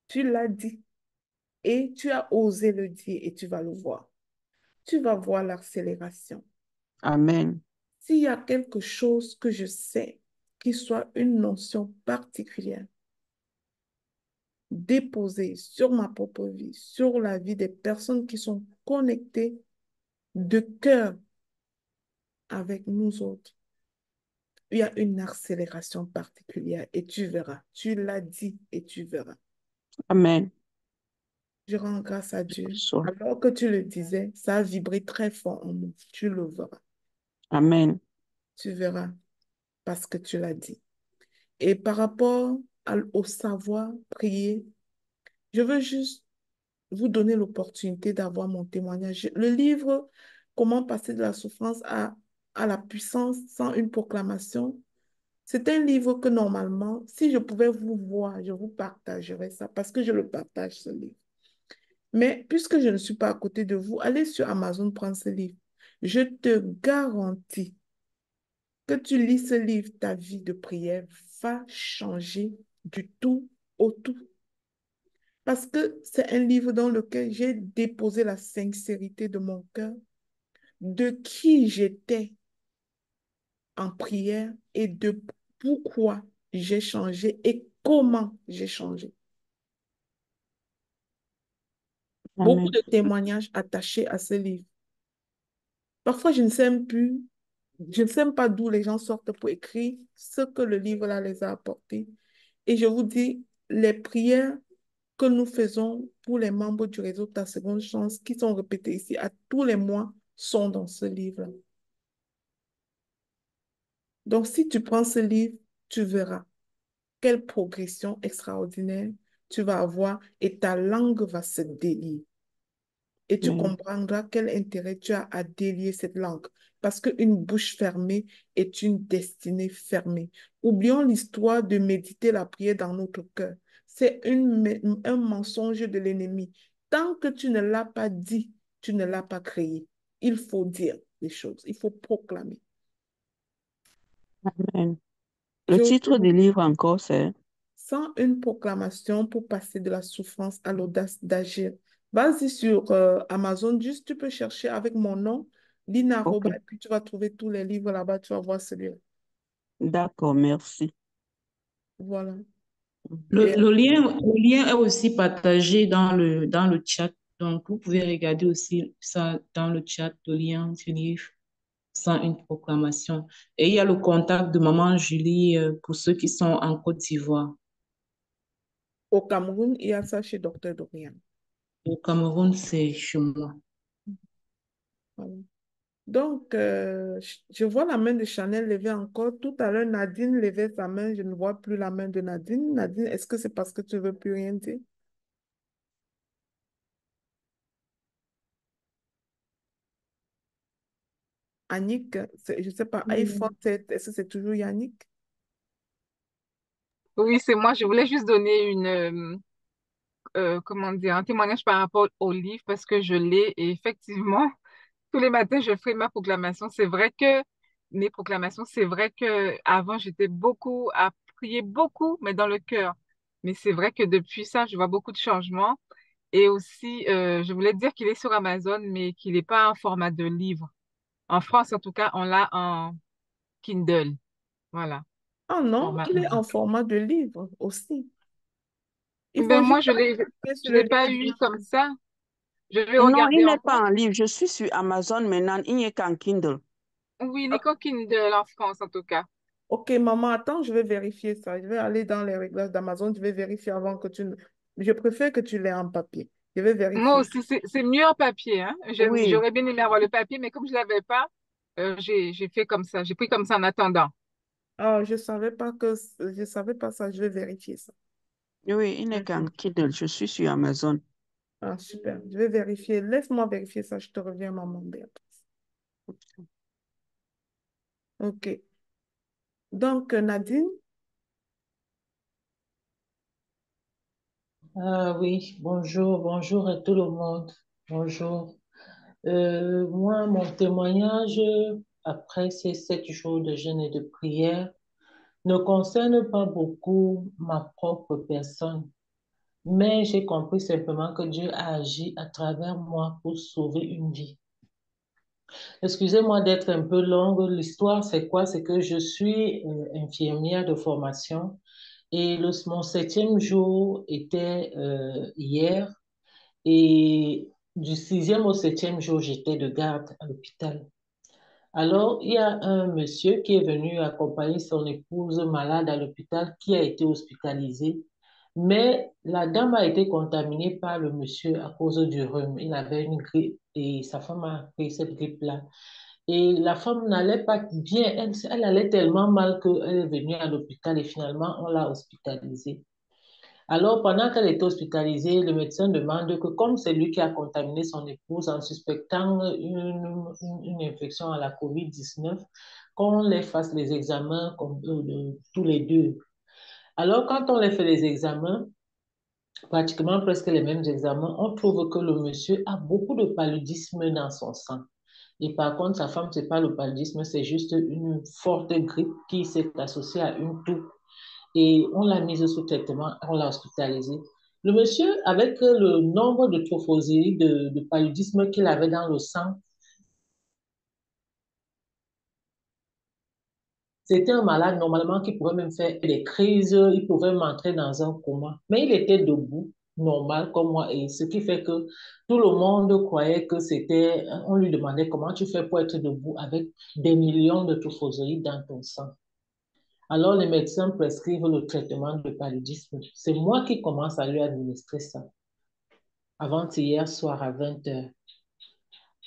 Tu l'as dit. Et tu as osé le dire et tu vas le voir. Tu vas voir l'accélération. Amen. S'il y a quelque chose que je sais qui soit une notion particulière déposée sur ma propre vie, sur la vie des personnes qui sont connectées de cœur avec nous autres, il y a une accélération particulière et tu verras. Tu l'as dit et tu verras. Amen. Je rends grâce à Dieu. Soit. Alors que tu le disais, ça a vibré très fort en moi. Tu le verras. Amen. Tu verras parce que tu l'as dit. Et par rapport au savoir prier, je veux juste vous donner l'opportunité d'avoir mon témoignage. Le livre Comment passer de la souffrance à la puissance sans une proclamation, c'est un livre que normalement, si je pouvais vous voir, je vous partagerais ça parce que je le partage, ce livre. Mais puisque je ne suis pas à côté de vous, allez sur Amazon prendre ce livre. Je te garantis que tu lis ce livre, ta vie de prière va changer du tout au tout. Parce que c'est un livre dans lequel j'ai déposé la sincérité de mon cœur, de qui j'étais en prière et de pourquoi j'ai changé et comment j'ai changé. Beaucoup Amen. de témoignages attachés à ce livre. Parfois, je ne sais même plus, je ne sais même pas d'où les gens sortent pour écrire ce que le livre là les a apportés. Et je vous dis, les prières que nous faisons pour les membres du réseau Ta Seconde Chance, qui sont répétées ici à tous les mois, sont dans ce livre. Donc, si tu prends ce livre, tu verras quelle progression extraordinaire tu vas avoir et ta langue va se délier. Et tu Amen. comprendras quel intérêt tu as à délier cette langue. Parce qu'une bouche fermée est une destinée fermée. Oublions l'histoire de méditer la prière dans notre cœur. C'est un mensonge de l'ennemi. Tant que tu ne l'as pas dit, tu ne l'as pas créé. Il faut dire les choses. Il faut proclamer. Amen. Le Je titre du livre encore, c'est Sans une proclamation pour passer de la souffrance à l'audace d'agir. Vas-y sur Amazon, juste tu peux chercher avec mon nom, Lina OK. Roba, et puis tu vas trouver tous les livres là-bas, tu vas voir celui-là. D'accord, merci. Voilà. Le, Et le lien est aussi partagé dans le chat. Donc, vous pouvez regarder aussi ça dans le chat, le lien du livre sans une proclamation. Et il y a le contact de Maman Julie pour ceux qui sont en Côte d'Ivoire. au Cameroun, il y a ça chez Docteur Dorian. Au Cameroun, c'est chez moi. Voilà. Donc, je vois la main de Chanel levée encore. Tout à l'heure, Nadine levait sa main. Je ne vois plus la main de Nadine. Nadine, est-ce que c'est parce que tu ne veux plus rien dire? Annick, je ne sais pas, iPhone, est-ce que c'est toujours Yannick? Oui, c'est moi. Je voulais juste donner comment dire, un témoignage par rapport au livre parce que je l'ai et effectivement, tous les matins, je fais ma proclamation. C'est vrai que mes proclamations, c'est vrai que avant j'étais beaucoup à prier beaucoup, mais dans le cœur. Mais c'est vrai que depuis ça, je vois beaucoup de changements. Et aussi, je voulais dire qu'il est sur Amazon, mais qu'il n'est pas en format de livre. En France, en tout cas, on l'a en Kindle. Voilà, Ah non, format il est en e-book. format de livre aussi. Il faut Ben moi, juste appuyer sur je le l'ai lien pas et eu puis comme ça. Je vais Non, regarder il n'est encore. pas en livre. Je suis sur Amazon maintenant. Il n'est qu'en Kindle. Oui, il est qu'en Kindle en France, en tout cas. ok, maman, attends, je vais vérifier ça. Je vais aller dans les réglages d'Amazon, je vais vérifier avant que tu ne... Je préfère que tu l'aies en papier. Je vais Moi vérifier. aussi, c'est mieux en papier, hein. Oui, J'aurais bien aimé avoir le papier, mais comme je l'avais pas, j'ai fait comme ça. J'ai pris comme ça en attendant. Ah, je savais pas ça, je vais vérifier ça. oui, il n'est qu'en Mhm. Kindle. Je suis sur Amazon. Ah, super. Je vais vérifier. Laisse-moi vérifier ça, je te reviens, maman Béatrice. Ok. Donc, Nadine, Ah oui, bonjour, bonjour à tout le monde. Bonjour. Moi, mon témoignage après ces 7 jours de jeûne et de prière ne concerne pas beaucoup ma propre personne, mais j'ai compris simplement que Dieu a agi à travers moi pour sauver une vie. Excusez-moi d'être un peu longue. L'histoire, c'est quoi? C'est que je suis infirmière de formation et mon 7e jour était hier. Et du 6e au 7e jour, j'étais de garde à l'hôpital. Alors, il y a un monsieur qui est venu accompagner son épouse malade à l'hôpital qui a été hospitalisé. Mais la dame a été contaminée par le monsieur à cause du rhume. Il avait une grippe et sa femme a pris cette grippe-là. Et la femme n'allait pas bien. Elle allait tellement mal qu'elle est venue à l'hôpital et finalement, on l'a hospitalisée. Alors, pendant qu'elle était hospitalisée, le médecin demande que, comme c'est lui qui a contaminé son épouse en suspectant une infection à la COVID-19, qu'on les fasse les examens tous les deux. Alors, quand on les fait les examens, pratiquement presque les mêmes examens, on trouve que le monsieur a beaucoup de paludisme dans son sang. Et par contre, sa femme, c'est pas le paludisme, c'est juste une forte grippe qui s'est associée à une toux. Et on l'a mise sous traitement, on l'a hospitalisé. Le monsieur, avec le nombre de trophoséries, de paludisme qu'il avait dans le sang, c'était un malade normalement qui pouvait même faire des crises, il pouvait m'entrer dans un coma. Mais il était debout, normal comme moi, et ce qui fait que tout le monde croyait que c'était, on lui demandait comment tu fais pour être debout avec des millions de trophoséries dans ton sang. Alors les médecins prescrivent le traitement de paludisme. C'est moi qui commence à lui administrer ça, avant-hier soir à 20h.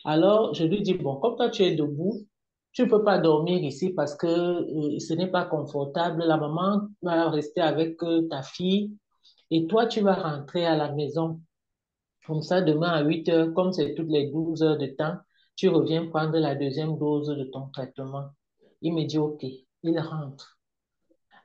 Alors, je lui dis, bon, comme toi tu es debout, tu ne peux pas dormir ici parce que ce n'est pas confortable. La maman va rester avec ta fille et toi, tu vas rentrer à la maison. Comme ça, demain à 8h, comme c'est toutes les 12 heures de temps, tu reviens prendre la deuxième dose de ton traitement. Il me dit, OK, il rentre.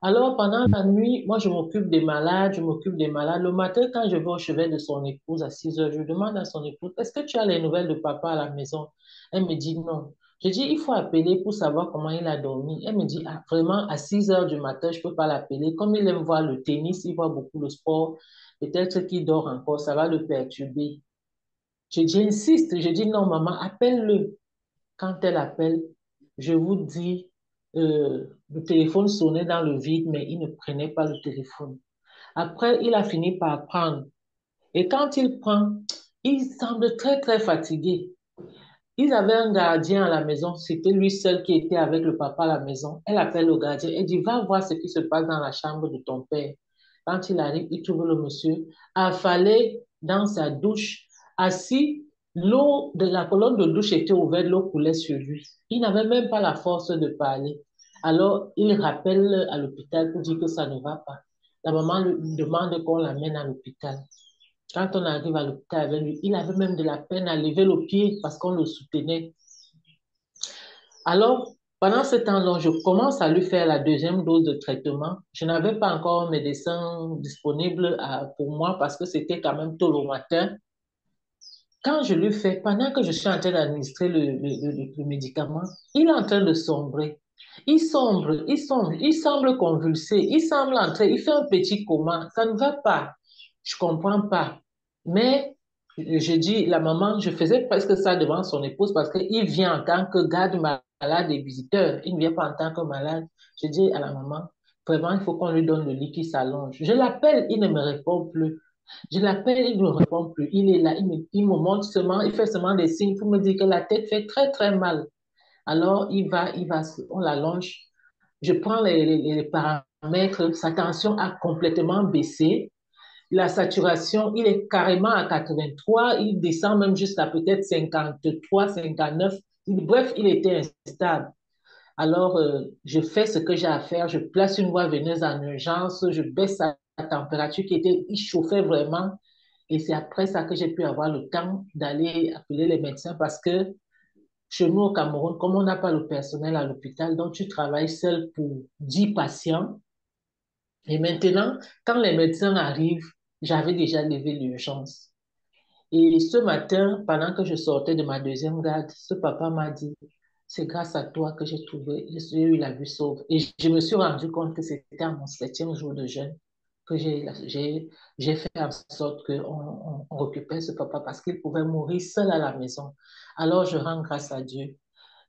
Alors, pendant la nuit, moi, je m'occupe des malades, je m'occupe des malades. Le matin, quand je vais au chevet de son épouse à 6h, je demande à son épouse, est-ce que tu as les nouvelles de papa à la maison? Elle me dit non. Je dis, il faut appeler pour savoir comment il a dormi. Elle me dit, ah, vraiment, à 6h du matin, je ne peux pas l'appeler. Comme il aime voir le tennis, il voit beaucoup le sport, peut-être qu'il dort encore, ça va le perturber. J'insiste, je dis, non, maman, appelle-le. Quand elle appelle, je vous dis, le téléphone sonnait dans le vide, mais il ne prenait pas le téléphone. Après, il a fini par prendre. Et quand il prend, il semble très, très fatigué. Ils avaient un gardien à la maison, c'était lui seul qui était avec le papa à la maison. Elle appelle le gardien, elle dit, va voir ce qui se passe dans la chambre de ton père. Quand il arrive, il trouve le monsieur affalé dans sa douche, assis, l'eau de la colonne de douche était ouverte, l'eau coulait sur lui. Il n'avait même pas la force de parler. Alors, il rappelle à l'hôpital pour dire que ça ne va pas. La maman lui demande qu'on l'amène à l'hôpital. Quand on arrive à l'hôpital avec lui, il avait même de la peine à lever le pied parce qu'on le soutenait. Alors, pendant ce temps-là, je commence à lui faire la deuxième dose de traitement. Je n'avais pas encore un médecin disponible pour moi parce que c'était quand même tôt le matin. Quand je lui fais, pendant que je suis en train d'administrer le médicament, il est en train de sombrer. Il sombre, il semble convulsé, il semble entrer, il fait un petit coma. Ça ne va pas. Je ne comprends pas. Mais je dis, la maman, je faisais presque ça devant son épouse parce qu'il vient en tant que garde malade et visiteur. Il ne vient pas en tant que malade. Je dis à la maman, vraiment, il faut qu'on lui donne le lit qui s'allonge. Je l'appelle, il ne me répond plus. Je l'appelle, il ne me répond plus. Il est là, il me montre seulement, il fait seulement des signes pour me dire que la tête fait très, très mal. Alors, on l'allonge. Je prends les paramètres. Sa tension a complètement baissé. La saturation, il est carrément à 83. Il descend même jusqu'à peut-être 53, 59. Bref, il était instable. Alors, je fais ce que j'ai à faire. Je place une voie veineuse en urgence. Je baisse sa température il chauffait vraiment. Et c'est après ça que j'ai pu avoir le temps d'aller appeler les médecins parce que chez nous au Cameroun, comme on n'a pas le personnel à l'hôpital, donc tu travailles seul pour 10 patients. Et maintenant, quand les médecins arrivent, j'avais déjà levé l'urgence. Et ce matin, pendant que je sortais de ma deuxième garde, ce papa m'a dit, c'est grâce à toi que j'ai eu la vue sauve. Et je me suis rendu compte que c'était à mon 7e jour de jeûne que j'ai fait en sorte qu'on récupère ce papa parce qu'il pouvait mourir seul à la maison. Alors, je rends grâce à Dieu.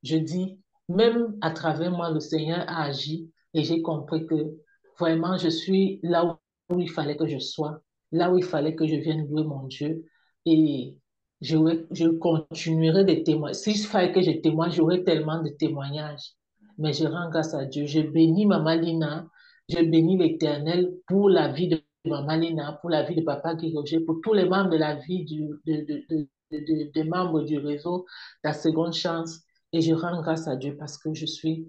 Je dis, même à travers moi, le Seigneur a agi et j'ai compris que vraiment, je suis là où il fallait que je sois, là où il fallait que je vienne louer mon Dieu. Et je continuerai de témoigner. S'il fallait que je témoigne, j'aurai tellement de témoignages. Mais je rends grâce à Dieu. Je bénis Maman Lina, je bénis l'Éternel pour la vie de Maman Lina, pour la vie de Papa Guy Roger, pour tous les membres de la vie des membres du réseau, la seconde chance. Et je rends grâce à Dieu parce que je suis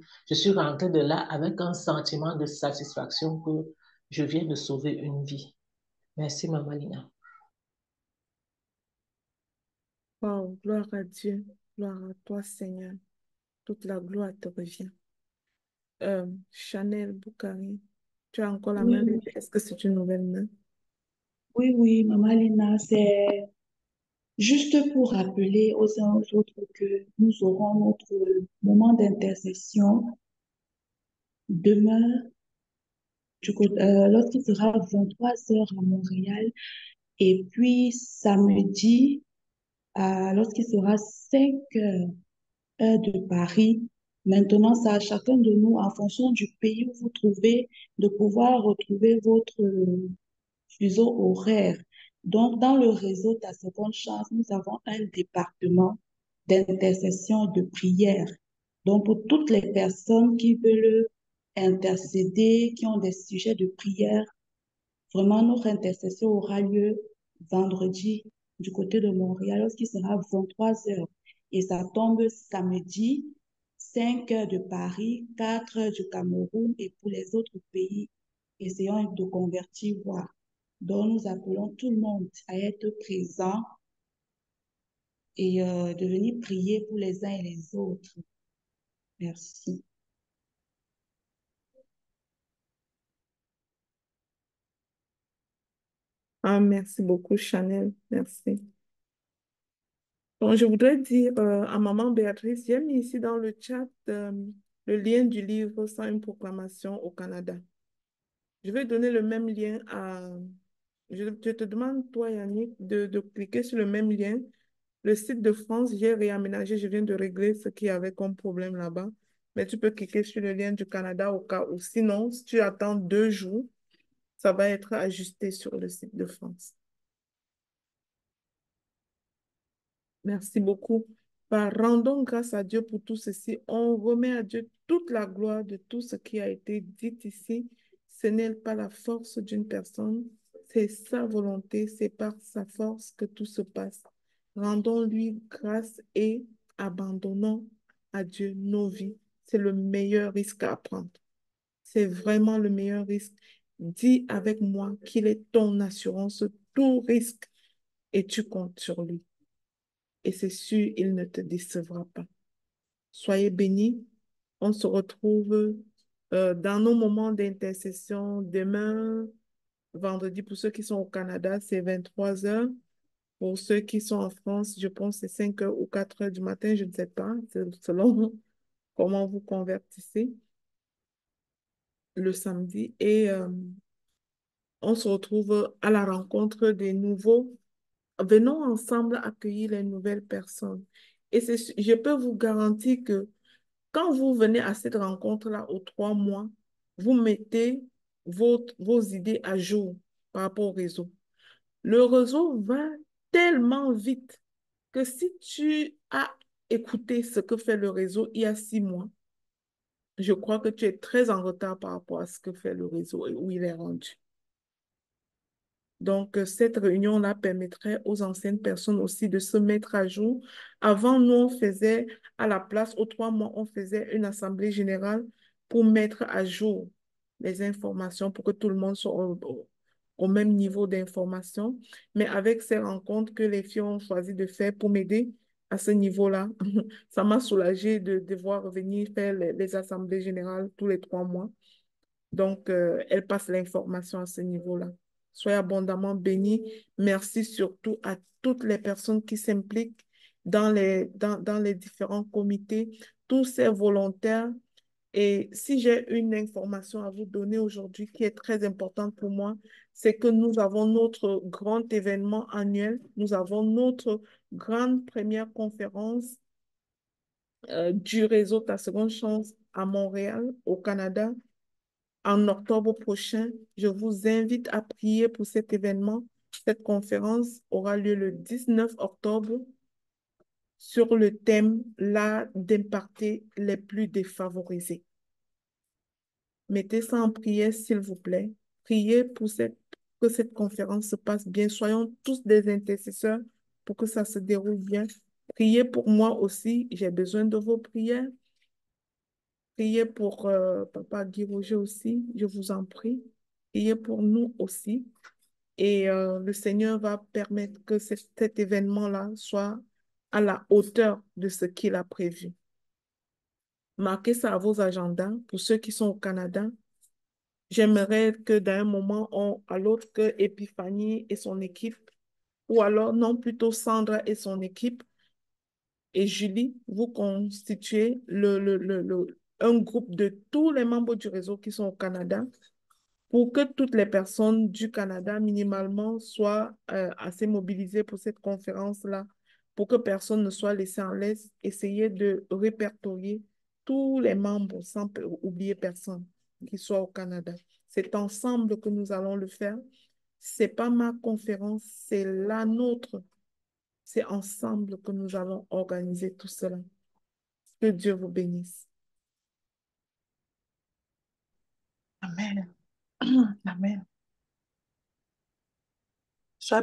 rentrée de là avec un sentiment de satisfaction que je viens de sauver une vie. Merci, Maman Lina. Wow, gloire à Dieu, gloire à toi, Seigneur. Toute la gloire te revient. Chanel Boukari, tu as encore la Oui, main oui, levée. Est-ce que c'est une nouvelle main? oui, Maman Lina, c'est juste pour rappeler aux uns aux autres que nous aurons notre moment d'intercession demain, lorsqu'il sera 23 heures à Montréal, et puis samedi, lorsqu'il sera 5 heures de Paris. Maintenant, c'est à chacun de nous, en fonction du pays où vous trouvez, de pouvoir retrouver votre fuseau horaire. Donc, dans le réseau Ta Seconde Chance, nous avons un département d'intercession et de prière. Donc, pour toutes les personnes qui veulent intercéder, qui ont des sujets de prière, vraiment, notre intercession aura lieu vendredi du côté de Montréal, lorsqu'il sera 23 heures. Et ça tombe samedi, 5 heures de Paris, 4 heures du Cameroun. Et pour les autres pays, essayons de convertir, voir. Donc, nous appelons tout le monde à être présent et de venir prier pour les uns et les autres. Merci. Ah, merci beaucoup, Chanel. Merci. Donc, je voudrais dire à maman Béatrice, j'ai mis ici dans le chat le lien du livre Sans une proclamation au Canada. Je vais donner le même lien à... Je te demande, toi, Yannick, de cliquer sur le même lien. Le site de France, j'ai réaménagé, je viens de régler ce qu'il y avait comme problème là-bas. Mais tu peux cliquer sur le lien du Canada au cas où. Sinon, si tu attends 2 jours, ça va être ajusté sur le site de France. Merci beaucoup. Rendons grâce à Dieu pour tout ceci. On remet à Dieu toute la gloire de tout ce qui a été dit ici. Ce n'est pas la force d'une personne, c'est sa volonté, c'est par sa force que tout se passe. Rendons-lui grâce et abandonnons à Dieu nos vies. C'est le meilleur risque à prendre. C'est vraiment le meilleur risque. Dis avec moi qu'il est ton assurance, tout risque, et tu comptes sur lui. Et c'est sûr, il ne te décevra pas. Soyez bénis. On se retrouve dans nos moments d'intercession demain, vendredi. Pour ceux qui sont au Canada, c'est 23 heures. Pour ceux qui sont en France, je pense que c'est 5 heures ou 4 heures du matin, je ne sais pas, selon comment vous convertissez le samedi. Et on se retrouve à la rencontre des nouveaux. Venons ensemble accueillir les nouvelles personnes. Et je peux vous garantir que quand vous venez à cette rencontre-là aux 3 mois, vous mettez vos idées à jour par rapport au réseau. Le réseau va tellement vite que si tu as écouté ce que fait le réseau il y a 6 mois, je crois que tu es très en retard par rapport à ce que fait le réseau et où il est rendu. Donc, cette réunion-là permettrait aux anciennes personnes aussi de se mettre à jour. Avant, nous, on faisait, à la place, aux 3 mois, on faisait une assemblée générale pour mettre à jour les informations, pour que tout le monde soit au même niveau d'information. Mais avec ces rencontres que les filles ont choisi de faire pour m'aider à ce niveau-là, ça m'a soulagée de devoir venir faire les assemblées générales tous les 3 mois. Donc, elle passe l'information à ce niveau-là. Soyez abondamment bénis. Merci surtout à toutes les personnes qui s'impliquent dans les différents comités, tous ces volontaires. Et si j'ai une information à vous donner aujourd'hui qui est très importante pour moi, c'est que nous avons notre grand événement annuel. Nous avons notre grande première conférence du réseau Ta Seconde Chance à Montréal, au Canada, en octobre prochain. Je vous invite à prier pour cet événement. Cette conférence aura lieu le 19 octobre sur le thème l'art d'impacter les plus défavorisés. Mettez ça en prière, s'il vous plaît. Priez pour cette que cette conférence se passe bien. Soyons tous des intercesseurs pour que ça se déroule bien. Priez pour moi aussi. J'ai besoin de vos prières. Priez pour Papa Guy Roger aussi. Je vous en prie. Priez pour nous aussi. Et le Seigneur va permettre que cet événement-là soit à la hauteur de ce qu'il a prévu. Marquez ça à vos agendas. Pour ceux qui sont au Canada, j'aimerais que d'un moment à l'autre, que Epiphanie et son équipe, ou alors non, plutôt Sandra et son équipe, et Julie, vous constituez un groupe de tous les membres du réseau qui sont au Canada pour que toutes les personnes du Canada, minimalement, soient assez mobilisées pour cette conférence-là, pour que personne ne soit laissé en laisse. Essayez de répertorier tous les membres sans oublier personne qui soit au Canada. C'est ensemble que nous allons le faire. C'est pas ma conférence, c'est la nôtre. C'est ensemble que nous allons organiser tout cela. Que Dieu vous bénisse. Amen. Amen. Sois